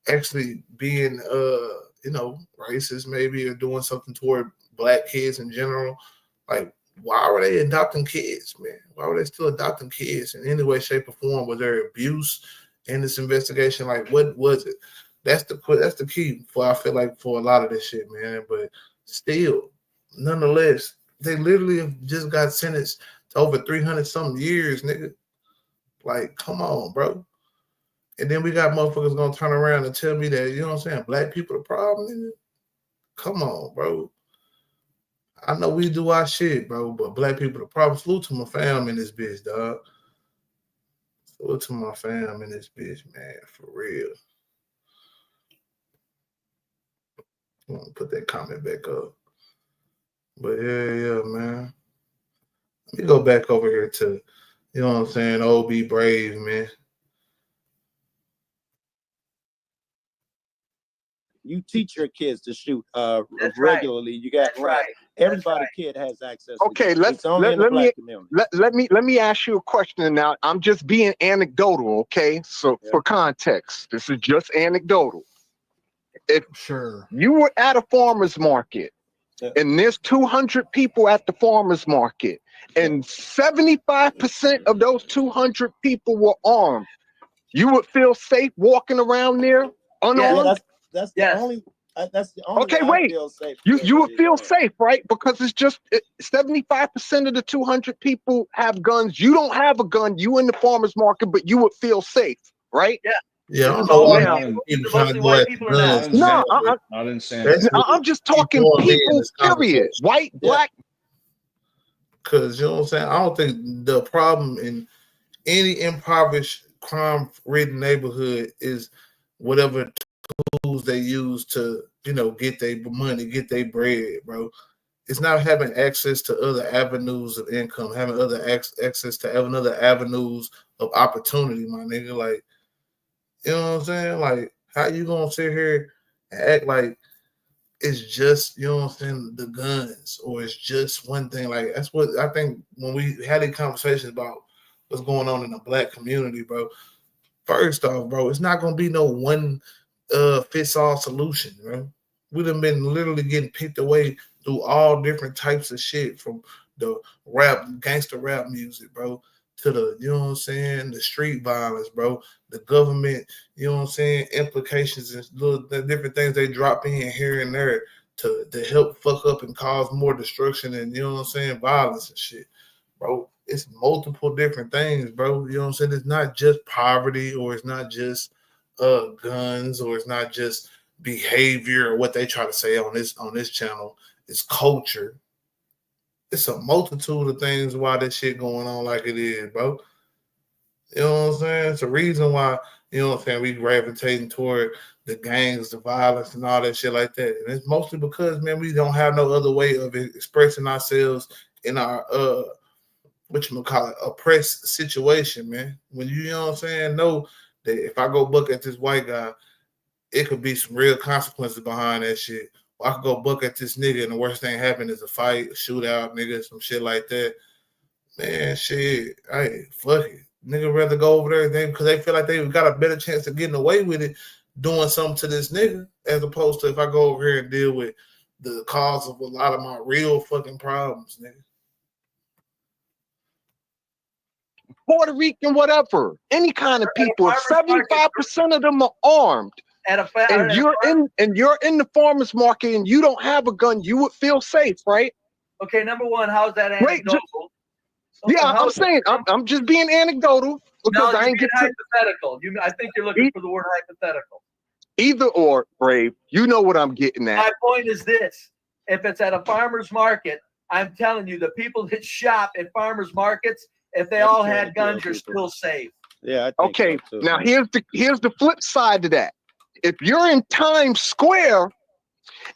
actually being, racist maybe, or doing something toward Black kids in general. Like, why were they adopting kids, man? Why were they still adopting kids in any way, shape, or form? Was there abuse in this investigation? Like, what was it? That's the key for, I feel like, for a lot of this shit, man. But still, nonetheless, they literally have just got sentenced to over 300 something years, nigga. Like, come on, bro. And then we got motherfuckers gonna turn around and tell me that, you know what I'm saying, Black people the problem, nigga? Come on, bro. I know we do our shit, bro, but Black people the problem. Salute to my fam in this bitch, dog. Salute to my fam in this bitch, man, for real. I'm gonna put that comment back up. But yeah, man. Let me go back over here to, you know what I'm saying, old Be Brave, man. You teach your kids to shoot That's regularly. You got That's right. Everybody kid has access. Okay, to it's only in the black community. let me ask you a question now. I'm just being anecdotal, okay? So for context, this is just anecdotal. If you were at a farmer's market and there's 200 people at the farmer's market and 75% of those 200 people were armed, you would feel safe walking around there unarmed? That's the only. That's the only. Okay, way wait. I feel safe. You would feel safe, right? Because it's just 75% of the 200 people have guns. You don't have a gun. You in the farmer's market, but you would feel safe, right? Yeah. Yeah, I don't know why Mostly white people are not. No, Not insanity. I'm just talking people, period. White, black. Because, you know what I'm saying? I don't think the problem in any impoverished, crime-ridden neighborhood is whatever tools they use to, you know, get their money, get their bread, bro. It's not having access to other avenues of income, having other access to having other avenues of opportunity, my nigga. Like, you know what I'm saying? Like, how you gonna sit here and act like it's just, you know what I'm saying, the guns, or it's just one thing? Like, that's what I think when we had these conversations about what's going on in the black community, bro. First off, bro, it's not gonna be no one fits all solution, bro. We done been literally getting picked away through all different types of shit, from the rap, gangster rap music, bro, to the, you know what I'm saying, the street violence, bro, the government, you know what I'm saying, implications and the different things they drop in here and there to help fuck up and cause more destruction and, you know what I'm saying, violence and shit, bro. It's multiple different things, bro. You know what I'm saying? It's not just poverty, or it's not just guns, or it's not just behavior, or what they try to say on this channel. It's culture. It's a multitude of things why this shit going on like it is, bro. You know what I'm saying? It's a reason why, you know what I'm saying, we gravitating toward the gangs, the violence, and all that shit like that. And it's mostly because, man, we don't have no other way of expressing ourselves in our whatchamacallit, oppressed situation, man. When you know what I'm saying, know that if I go buck at this white guy, it could be some real consequences behind that shit. Or I could go buck at this nigga and the worst thing happen is a fight, a shootout, nigga, some shit like that. Man, shit, hey, fuck it. Nigga rather go over there because they feel like they got a better chance of getting away with it doing something to this nigga, as opposed to if I go over here and deal with the cause of a lot of my real fucking problems, nigga. Puerto Rican, whatever, any kind of people. If 75% of them are armed, and you're in the farmer's market and you don't have a gun, you would feel safe, right? Okay, number one, how's that anecdotal? I'm saying I'm just being anecdotal because I ain't get hypothetical. I think you're looking for the word hypothetical. Either or, Brave. You know what I'm getting at. My point is this: if it's at a farmer's market, I'm telling you, the people that shop at farmers markets, if they all had guns, you're still safe. Yeah. Okay. So now here's the flip side to that. If you're in Times Square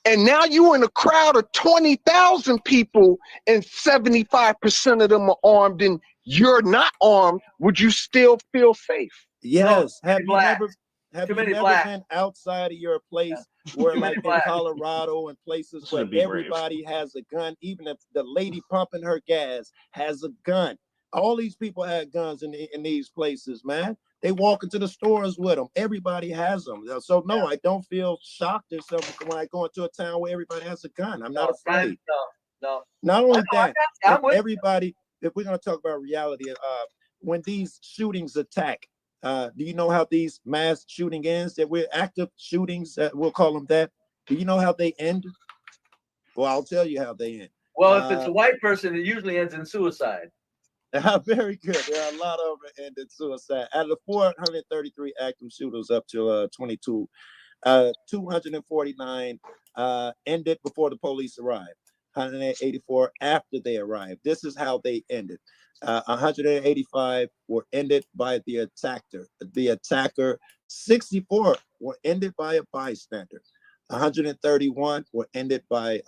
and now you're in a crowd of 20,000 people and 75% of them are armed and you're not armed, would you still feel safe? Yes. No, have you never been outside of your place where, like in Colorado and places where everybody has a gun, even if the lady pumping her gas has a gun? All these people had guns in these places, man. They walk into the stores with them. Everybody has them. So no, I don't feel shocked or something when I go into a town where everybody has a gun. I'm not afraid. No. Not only that, everybody, if we're going to talk about reality, when these shootings attack, do you know how these mass shooting ends? That we're active shootings, we'll call them that. Do you know how they end? Well, I'll tell you how they end. Well, if it's a white person, it usually ends in suicide. Very good. There are a lot of them ended suicide. Out of the 433 active shooters up to 22, 249 ended before the police arrived. 184 after they arrived. This is how they ended. 185 were ended by the attacker. 64 were ended by a bystander. 131 were ended by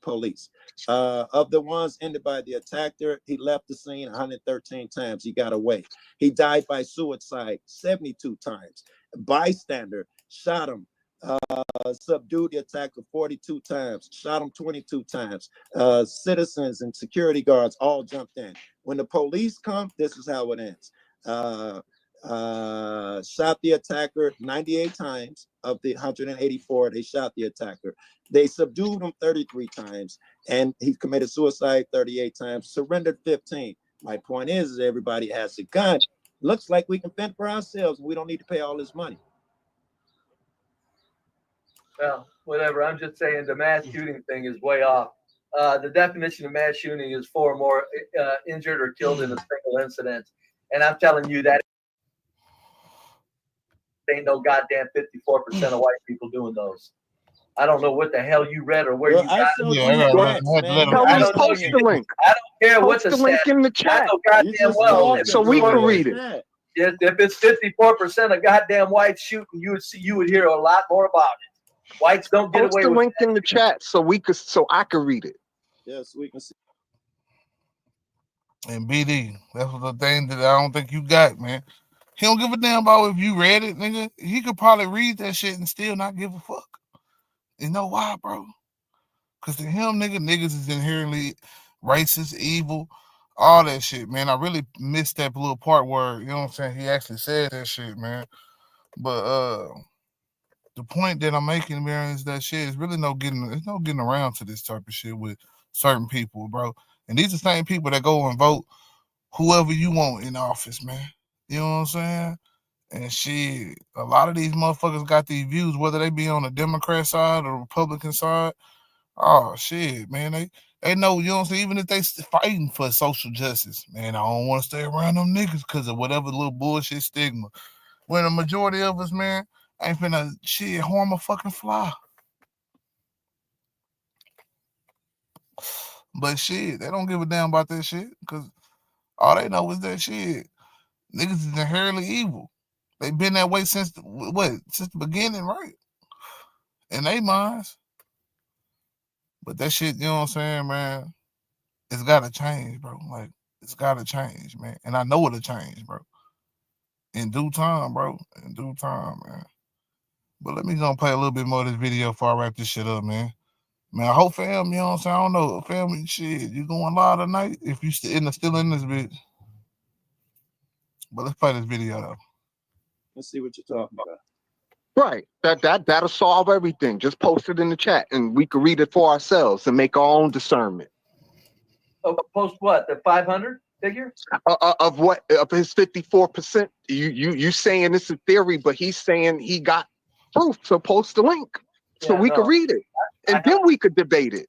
police. Of the ones ended by the attacker, he left the scene 113 times. He got away. He died by suicide 72 times. Bystander shot him, subdued the attacker 42 times, shot him 22 times. Citizens and security guards all jumped in. When the police come, this is how it ends. Shot the attacker 98 times. Of the 184, they shot the attacker. They subdued him 33 times, and he committed suicide 38 times, surrendered 15. My point is everybody has a gun. Looks like we can fend for ourselves, and we don't need to pay all this money. Well, whatever. I'm just saying the mass shooting thing is way off. The definition of mass shooting is 4 or more injured or killed in a single incident. And I'm telling you that ain't no goddamn 54% of white people doing those. I don't know what the hell you read or where you got it. Post the link. I don't care what Post the link in the chat. Goddamn well, so we can read it. If it's 54% of goddamn whites shooting, you would hear a lot more about it. Whites don't get away with it. Post the link that. in the chat so I can read it. Yes, we can see. And BD, that's the thing that I don't think you got, man. He don't give a damn about if you read it, nigga. He could probably read that shit and still not give a fuck. You know why, bro? Because to him, niggas is inherently racist, evil, all that shit, man. I really missed that little part where, you know what I'm saying, he actually said that shit, man. But the point that I'm making, man, is that shit is really there's no getting around to this type of shit with certain people, bro. And these are the same people that go and vote whoever you want in office, man. You know what I'm saying? And shit, a lot of these motherfuckers got these views, whether they be on the Democrat side or Republican side. Oh, shit, man. They know, you know what I'm saying? Even if they fighting for social justice, man, I don't want to stay around them niggas because of whatever little bullshit stigma. When the majority of us, man, ain't finna shit harm a fucking fly. But shit, they don't give a damn about that shit because all they know is that shit. Niggas is inherently evil. They been that way since the beginning, right? In their minds. But that shit, you know what I'm saying, man? It's gotta change, bro. Like, it's gotta change, man. And I know it'll change, bro. In due time, bro. In due time, man. But let me go play a little bit more of this video before I wrap this shit up, man. Man, I hope fam, you know what I'm saying? I don't know. Family shit, you going live tonight? If you still in this bitch. But let's play this video though. Let's see what you're talking about. Right. That'll solve everything. Just post it in the chat and we can read it for ourselves and make our own discernment. Oh, post what? The 500 figure? Of what? Of his 54%. You saying this is theory, but he's saying he got proof. So post the link so we can read it. And then we could debate it.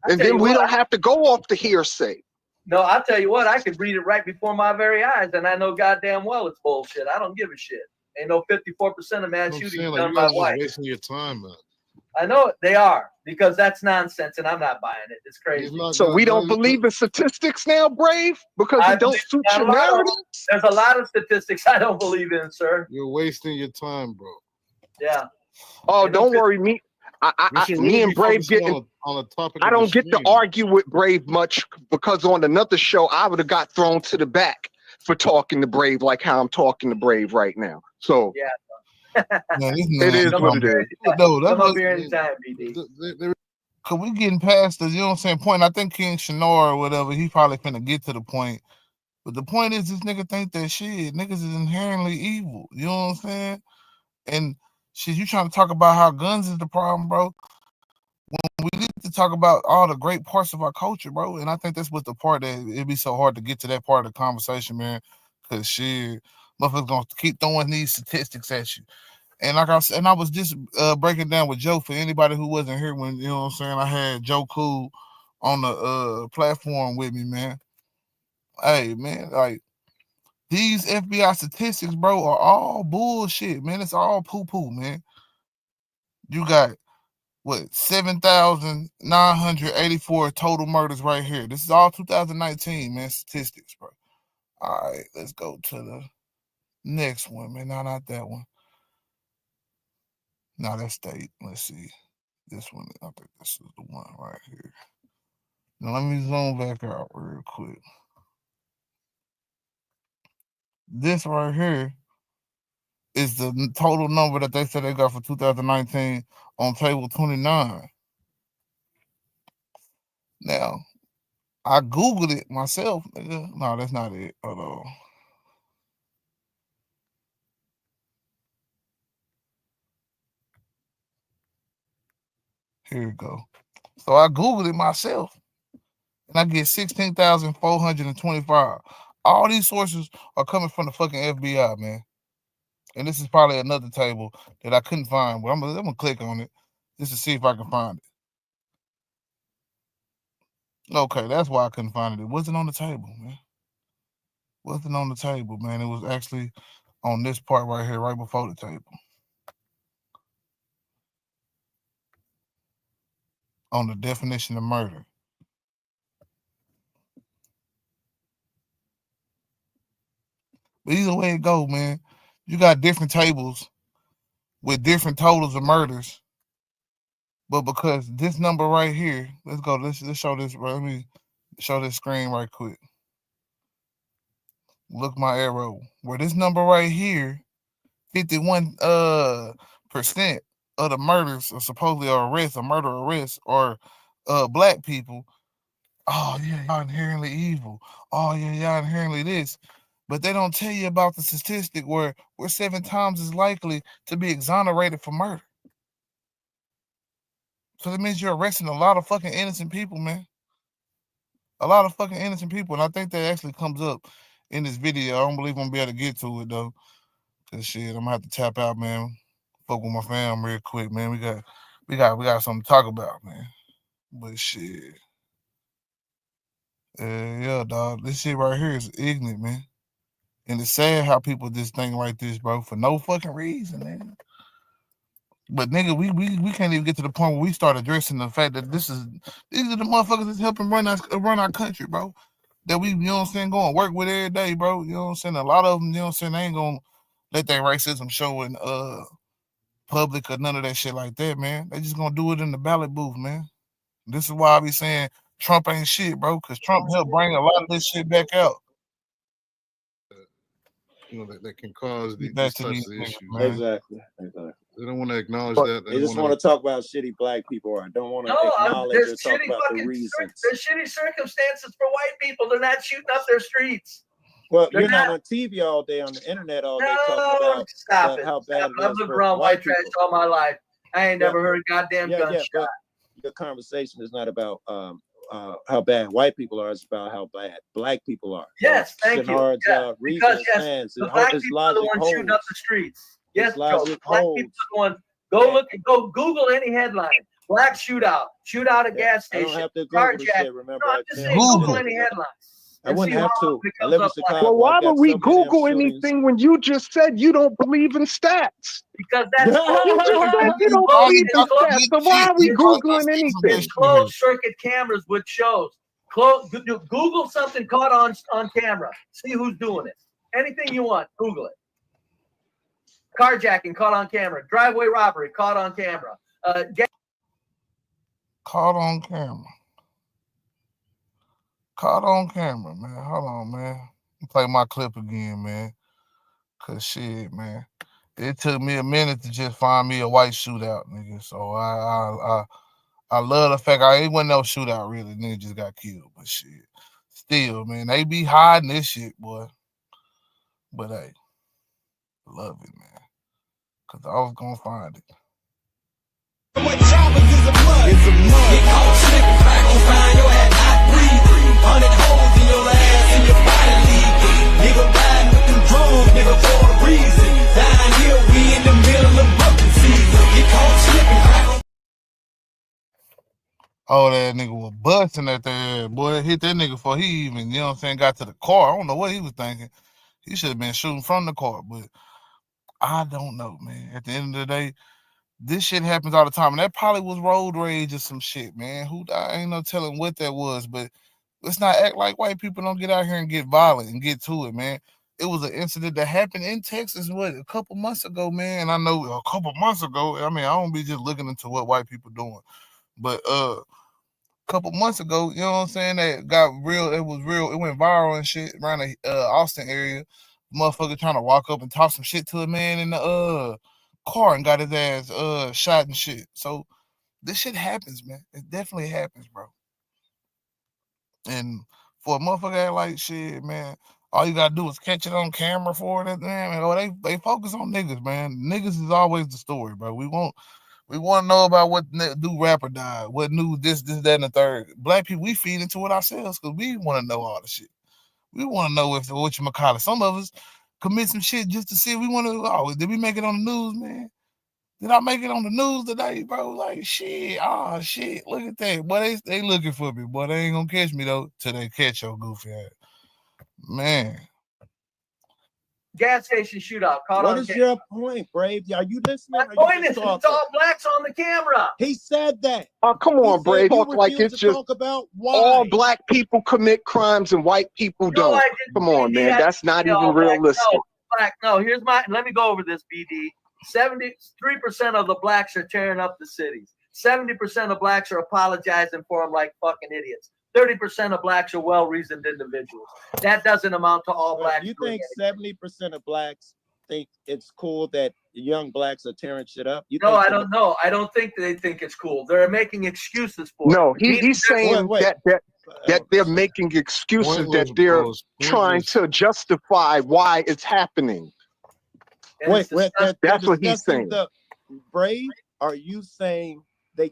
And then we don't have to go off the hearsay. No, I'll tell you what, I could read it right before my very eyes, and I know goddamn well it's bullshit. I don't give a shit. Ain't no 54% of mass shootings done by whites. Wasting your time, man. I know it, they are, because that's nonsense, and I'm not buying it. It's crazy. So we don't believe in statistics now, Brave? Because it don't suit your narrative? There's a lot of statistics I don't believe in, sir. You're wasting your time, bro. Yeah. Oh, don't worry, me and Brave getting on the topic. I don't get to argue with Brave much because on another show I would have got thrown to the back for talking to Brave like how I'm talking to Brave right now. So yeah, it is what it is. No, that's come up here anytime, BD. Cause we getting past the, you know what I'm saying, point. I think King Shinar or whatever, he probably finna get to the point. But the point is this nigga think that shit, niggas is inherently evil. You know what I'm saying? And shit, you trying to talk about how guns is the problem, bro. When we need to talk about all the great parts of our culture, bro. And I think that's what the part that it'd be so hard to get to that part of the conversation, man. Cause shit, motherfuckers gonna keep throwing these statistics at you. And like I said, and I was just breaking down with Joe for anybody who wasn't here when, you know what I'm saying, I had Joe Cool on the platform with me, man. Hey, man, like these FBI statistics, bro, are all bullshit, man. It's all poo-poo, man. You got, what, 7,984 total murders right here. This is all 2019, man, statistics, bro. All right, let's go to the next one, man. No, not that one. No, that's state. Let's see. This one, I think this is the one right here. Now let me zoom back out real quick. This right here is the total number that they said they got for 2019 on table 29. Now, I Googled it myself. Nigga. No, that's not it. Hold on. Here we go. So I Googled it myself, and I get 16,425. All these sources are coming from the fucking FBI, man. And this is probably another table that I couldn't find, but I'm gonna click on it just to see if I can find it. Okay, that's why I couldn't find it. It wasn't on the table, man. Wasn't on the table, man. It was actually on this part right here, right before the table. On the definition of murder. But either way it go, man, you got different tables with different totals of murders. But because this number right here, let's go. Let's show this. Let me show this screen right quick. Look my arrow. Where this number right here, 51% of the murders or supposedly arrests or murder arrests or black people. Oh yeah, y'all inherently evil. Oh yeah, y'all inherently this. But they don't tell you about the statistic where we're 7 times as likely to be exonerated for murder. So that means you're arresting a lot of fucking innocent people, man. A lot of fucking innocent people. And I think that actually comes up in this video. I don't believe I'm gonna be able to get to it though. Cause shit, I'm gonna have to tap out, man. Fuck with my fam real quick, man. We got something to talk about, man. But shit. Yeah, dog. This shit right here is ignorant, man. And it's sad how people just think like this, bro, for no fucking reason, man. But nigga, we can't even get to the point where we start addressing the fact that these are the motherfuckers that's helping run our country, bro. That we, you know what I'm saying, go and work with every day, bro. You know what I'm saying? A lot of them, you know what I'm saying, they ain't gonna let their racism show in public or none of that shit like that, man. They just gonna do it in the ballot booth, man. This is why I be saying Trump ain't shit, bro, because Trump helped bring a lot of this shit back out. You know, that can cause these Back types to of these issues. niggas, man. Exactly. They don't want to acknowledge But that. they just want to talk about shitty black people or don't want to acknowledge or there's talk shitty about the fucking reasons. there's shitty circumstances for white people. They're not shooting up their streets. Well, They're you're not not. on TV all day, on the internet all day talking No, about stop it. how bad Stop it it. I've is lived for around white people. trash all my life. I ain't never heard a goddamn gunshot. But the conversation is not about how bad white people are. It's about how bad black people are. Yes, thank you. Shenard's, Yeah. reason Because yes, stands. the His black his people are the logic ones shooting up holds. the streets. His Yes, Joe. logic Black people holds. are the one. Go Google any headline. Black shootout at gas I don't station. have to Google the Carjack. shit. Remember, No, I I'm just filmed saying, the Google shit. any headline. I wouldn't see have how to. often it I comes live in up like- Chicago. Well, why I got would we so many damn Google shootings. anything when you just said you don't believe in stats? Because that's You just said you don't All believe you in got stats. is So why are we shit. All you Googling got is anything? It's closed circuit cameras with shows. Google something caught on camera. See who's doing it. Anything you want, Google it. Carjacking caught on camera. Driveway robbery caught on camera. Caught on camera. Caught on camera, man. Hold on, man. Play my clip again, man. Cause shit, man. It took me a minute to just find me a white shootout, nigga. So I love the fact it wasn't no shootout really. Nigga just got killed. But shit. Still, man, they be hiding this shit, boy. But hey, love it, man. Cause I was gonna find it. What jobbers is a mud? It's a mud. Get caught slipping, I gon' find your ass not breathing. 100 holes in your ass and your body leaking. Nigga riding with them drums, nigga, for a reason. Down here, we in the middle of bucking season. Get caught slipping, I gon' Oh, that nigga was busting at that boy. Hit that nigga before he even, you know what I'm saying, got to the car. I don't know what he was thinking. He should have been shooting from the car, but I don't know, man. At the end of the day, this shit happens all the time. And that probably was road rage or some shit, man. I ain't no telling what that was, but let's not act like white people don't get out here and get violent and get to it, man. It was an incident that happened in Texas, a couple months ago, man. And I know a couple months ago, I mean, I don't be just looking into what white people doing. But couple months ago, you know what I'm saying, that got real. It was real. It went viral and shit around the Austin area. Motherfucker trying to walk up and talk some shit to a man in the car and got his ass shot and shit. So this shit happens, man. It definitely happens, bro. And for a motherfucker act like shit, man, all you gotta do is catch it on camera for it, man. Oh, they focus on niggas, man. Niggas is always the story, bro. We want to know about what new rapper died, what new this, that, and the third. Black people, we feed into it ourselves because we want to know all the shit. We want to know if whatchamacallit. Some of us commit some shit just to see. We want to. Oh, did we make it on the news, man? Did I make it on the news today, bro? Like shit. Oh shit. Look at that. Boy, they looking for me. Boy, they ain't gonna catch me though till they catch your goofy ass. Man. Gas station shootout. Caught What on is camera. your point, Brave? Are you listening? My point is, it's all blacks on the camera. He said that. Oh, come on, Brave. Talk like it's just talk about why all black people commit crimes and white people don't. I didn't. Come on, BD, man. That's not even realistic. No, here's my. Let me go over this, BD. 73% of the blacks are tearing up the cities. 70% of blacks are apologizing for them like fucking idiots. 30% of blacks are well-reasoned individuals. That doesn't amount to all blacks. You think 70% of blacks think it's cool that young blacks are tearing shit up? No, I don't know. I don't think they think it's cool. They're making excuses for it. No, he's saying that they're making excuses, that they're trying to justify why it's happening. Wait, that's what he's saying. Brave, are you saying they?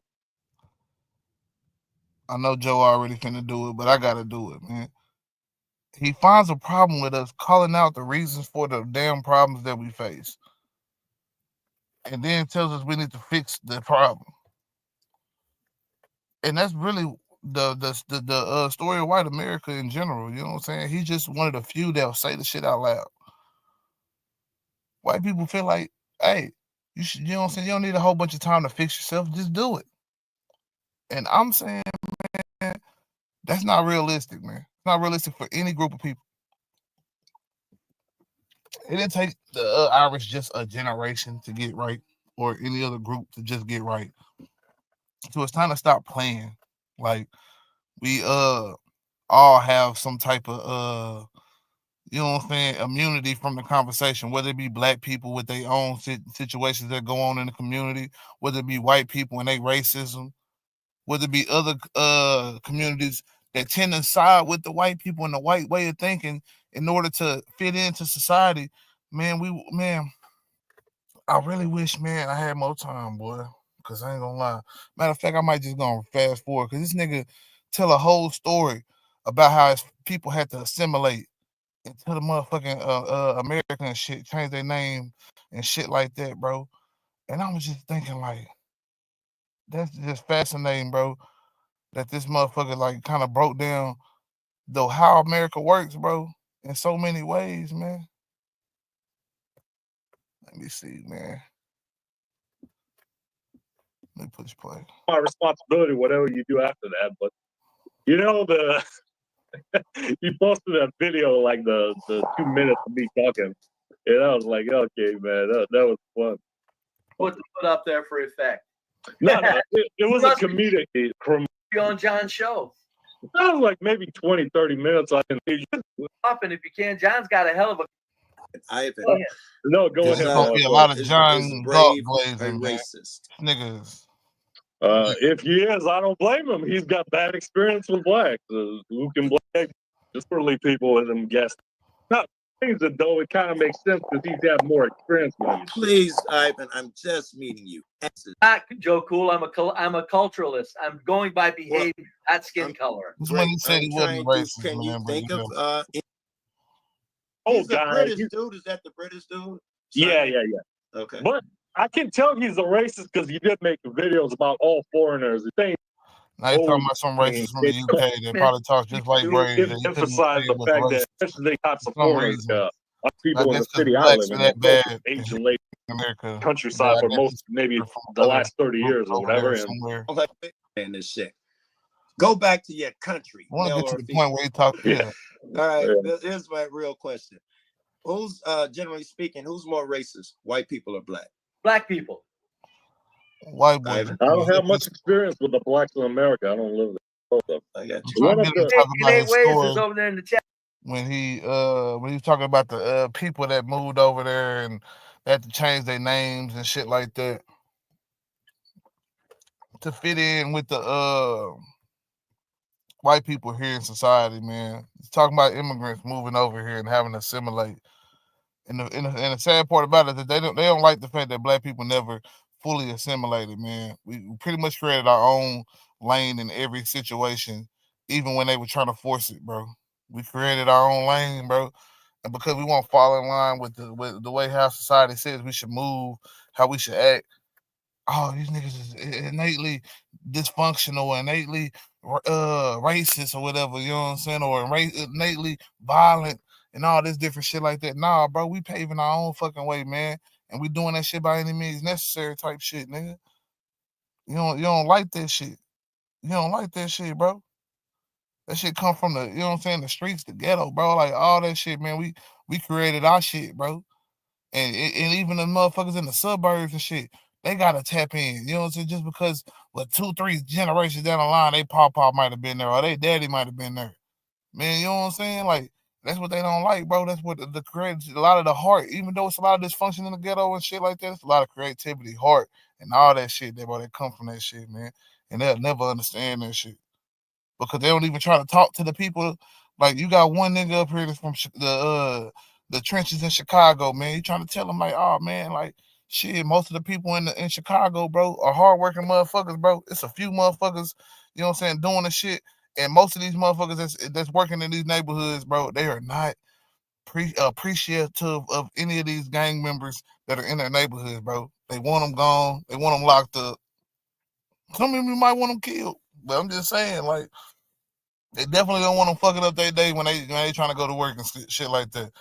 I know Joe already finna do it, but I gotta do it, man. He finds a problem with us calling out the reasons for the damn problems that we face, and then tells us we need to fix the problem. And that's really the story of white America in general. You know what I'm saying? He's just one of the few that'll say the shit out loud. White people feel like, hey, you know what I'm saying? You don't need a whole bunch of time to fix yourself. Just do it. And I'm saying, man, that's not realistic, man. It's not realistic for any group of people. It didn't take the Irish just a generation to get right, or any other group to just get right. So it's time to stop playing. Like we all have some type of you know what I'm saying, immunity from the conversation, whether it be black people with their own situations that go on in the community, whether it be white people and their racism, whether it be other communities that tend to side with the white people and the white way of thinking in order to fit into society. Man, I really wish, man, I had more time, boy, because I ain't gonna lie. Matter of fact, I might just go fast forward because this nigga tell a whole story about how his people had to assimilate into the motherfucking American shit, change their name and shit like that, bro. And I was just thinking, like, that's just fascinating, bro, that this motherfucker like kind of broke down though how America works, bro, in so many ways, man. Let me see, man. Let me push play. My responsibility, whatever you do after that, but you know you posted that video like the 2 minutes of me talking, and I was like, okay, man, that was fun. Put up there for effect. No, it was a comedic on John's show. That was like maybe 20, 30 minutes. I can And if you can, John's got a hell of a. No, go There's ahead. gonna be a lot of John Galt glazing, racist niggas. If he is, I don't blame him. He's got bad experience with blacks. Who can blame disorderly people as them guests? Not things that though it kind of makes sense because he's had more experience with you. Please, Ivan, I'm just meeting you. Not Joe Cool. I'm a culturalist. I'm going by behavior, not skin color. This man said he wasn't racist, Can you man, but think you of know. he's a God. British dude? Is that the British dude? Yeah. Okay. But I can tell he's a racist because he did make videos about all foreigners. The thing. Now you're talking about some racists from the UK that probably talk just like Brave. That you couldn't Emphasize say the was fact that racist. especially types of For some foreigners, reason. people I in the guess 'cause city I blacks live are in, that bad Asian late in America. countryside that for I guess most maybe they're from the other last 30 groups years or over there whatever. And somewhere. And this shit. Go back to your country. I want to male get to or the female. point where you talk. Yeah. All right. Yeah. Here's my real question. Who's generally speaking, who's more racist? White people or black? Black people. White boy. I don't have much experience with the blacks in America. I don't live there. I got I'm you. trying to get him to talk about Nate his Waves story is over there in the chat. when he was talking about the people that moved over there and they had to change their names and shit like that to fit in with the white people here in society, man. He's talking about immigrants moving over here and having to assimilate. And the sad part about it is that they don't like the fact that black people never fully assimilated, man. We pretty much created our own lane in every situation, even when they were trying to force it, bro. We created our own lane, bro. And because we won't fall in line with the way how society says we should move, how we should act. Oh, these niggas is innately dysfunctional, innately racist or whatever, you know what I'm saying? Or innately violent and all this different shit like that. Nah, bro, we paving our own fucking way, man. And we doing that shit by any means necessary type shit, nigga. You don't like that shit. You don't like that shit, bro. That shit come from the, you know what I'm saying, the streets, the ghetto, bro. Like all that shit, man. We created our shit, bro. And even the motherfuckers in the suburbs and shit, they gotta tap in. You know what I'm saying? Just because 2-3 generations down the line, they papa might have been there or they daddy might have been there. Man, you know what I'm saying? Like, that's what they don't like, bro. That's what the creative, a lot of the heart, even though it's a lot of dysfunction in the ghetto and shit like that, it's a lot of creativity, heart, and all that shit that, bro, that come from that shit, man. And they'll never understand that shit. Because they don't even try to talk to the people. Like, you got one nigga up here that's from the trenches in Chicago, man. You trying to tell them, like, oh, man, like, shit, most of the people in Chicago, bro, are hardworking motherfuckers, bro. It's a few motherfuckers, you know what I'm saying, doing the shit. And most of these motherfuckers that's working in these neighborhoods, bro, they are not appreciative of any of these gang members that are in their neighborhoods, bro. They want them gone. They want them locked up. Some of them might want them killed. But I'm just saying, like, they definitely don't want them fucking up their day when they trying to go to work and shit like that.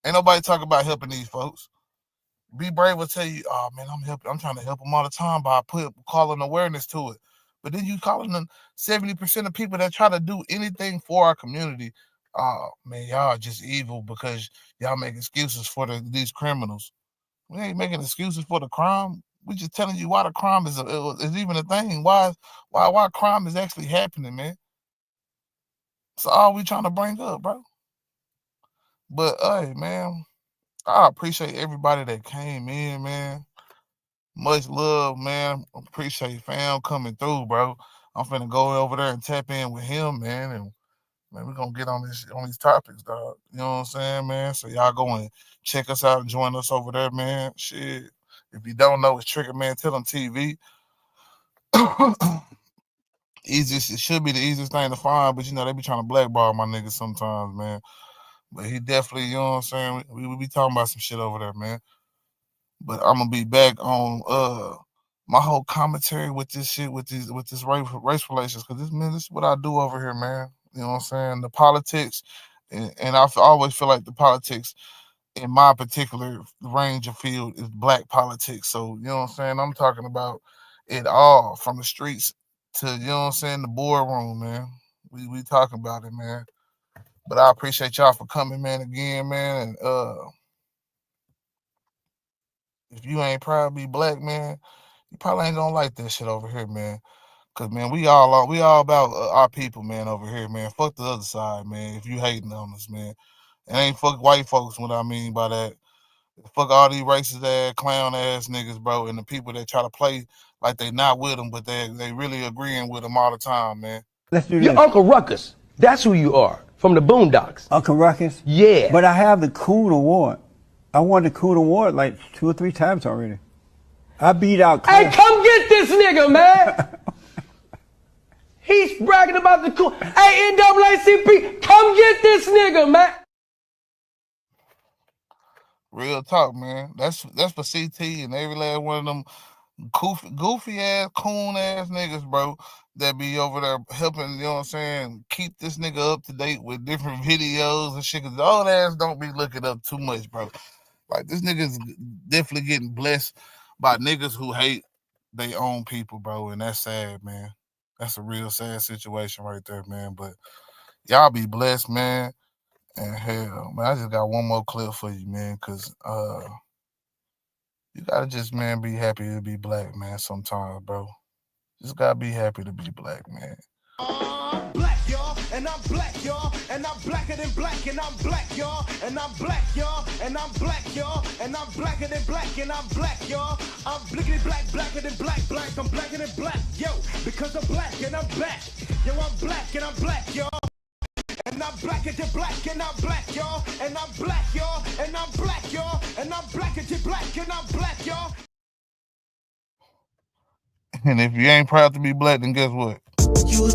Ain't nobody talking about helping these folks. Be Brave will tell you, oh man, I'm trying to help them all the time by calling awareness to it. But then you calling them 70% of people that try to do anything for our community. Oh man, y'all just evil because y'all make excuses for these criminals. We ain't making excuses for the crime. We just telling you why the crime is even a thing. Why crime is actually happening, man. That's all we trying to bring up, bro. But hey, man, I appreciate everybody that came in, man. Much love, man. Appreciate fam coming through, bro. I'm finna go over there and tap in with him, man, and man, we're gonna get on these topics, dog. You know what I'm saying, man? So y'all go and check us out and join us over there, man. Shit. If you don't know, it's Trigger Man Tell 'em TV. It should be the easiest thing to find, but you know, they be trying to blackball my niggas sometimes, man. But he definitely, you know what I'm saying? We be talking about some shit over there, man. But I'm gonna be back on my whole commentary with this shit, with this race relations, because this is what I do over here, man. You know what I'm saying? The politics, and I always feel like the politics in my particular range of field is black politics. So, you know what I'm saying? I'm talking about it all from the streets to, you know what I'm saying, the boardroom, man. We talking about it, man. But I appreciate y'all for coming, man, again, man. And if you ain't proud to be black, man, you probably ain't gonna like that shit over here, man. Cause man, we all about our people, man, over here, man. Fuck the other side, man. If you hating on us, man, and ain't fuck white folks. What I mean by that, fuck all these racist ass, clown ass niggas, bro, and the people that try to play like they not with them, but they really agreeing with them all the time, man. Let's do this. You're Uncle Ruckus. That's who you are. From the Boondocks. Uncle Ruckus? Yeah. But I have the Coon Award. I won the Coon Award like 2 or 3 times already. I beat out Hey, come get this nigga, man. He's bragging about the Coon. Hey, NAACP, come get this nigga, man. Real talk, man. That's for CT and every last one of them goofy ass, coon ass niggas, bro, that be over there helping, you know what I'm saying, keep this nigga up to date with different videos and shit. Cause the old ass don't be looking up too much, bro. Like, this nigga's definitely getting blessed by niggas who hate their own people, bro. And that's sad, man. That's a real sad situation right there, man. But y'all be blessed, man. And hell, man, I just got one more clip for you, man, because you gotta just, man, be happy to be black, man, sometimes, bro. Just gotta be happy to be black, man. Black, y'all, and I'm black, y'all, and I'm blacker than black, and I'm black, y'all, and I'm black, y'all, and I'm black, y'all, and I'm blacker than black, and I'm black, y'all. I'm blickety black, blacker than black, black, I'm blacker than black, yo, because I'm black and I'm back. Yo, I'm black and I'm black, y'all. And I'm blacker than black, and I'm black, y'all, and I'm black, y'all, and I'm black, y'all, and I'm blacker than black, and I'm black, y'all. And if you ain't proud to be black, then guess what? You a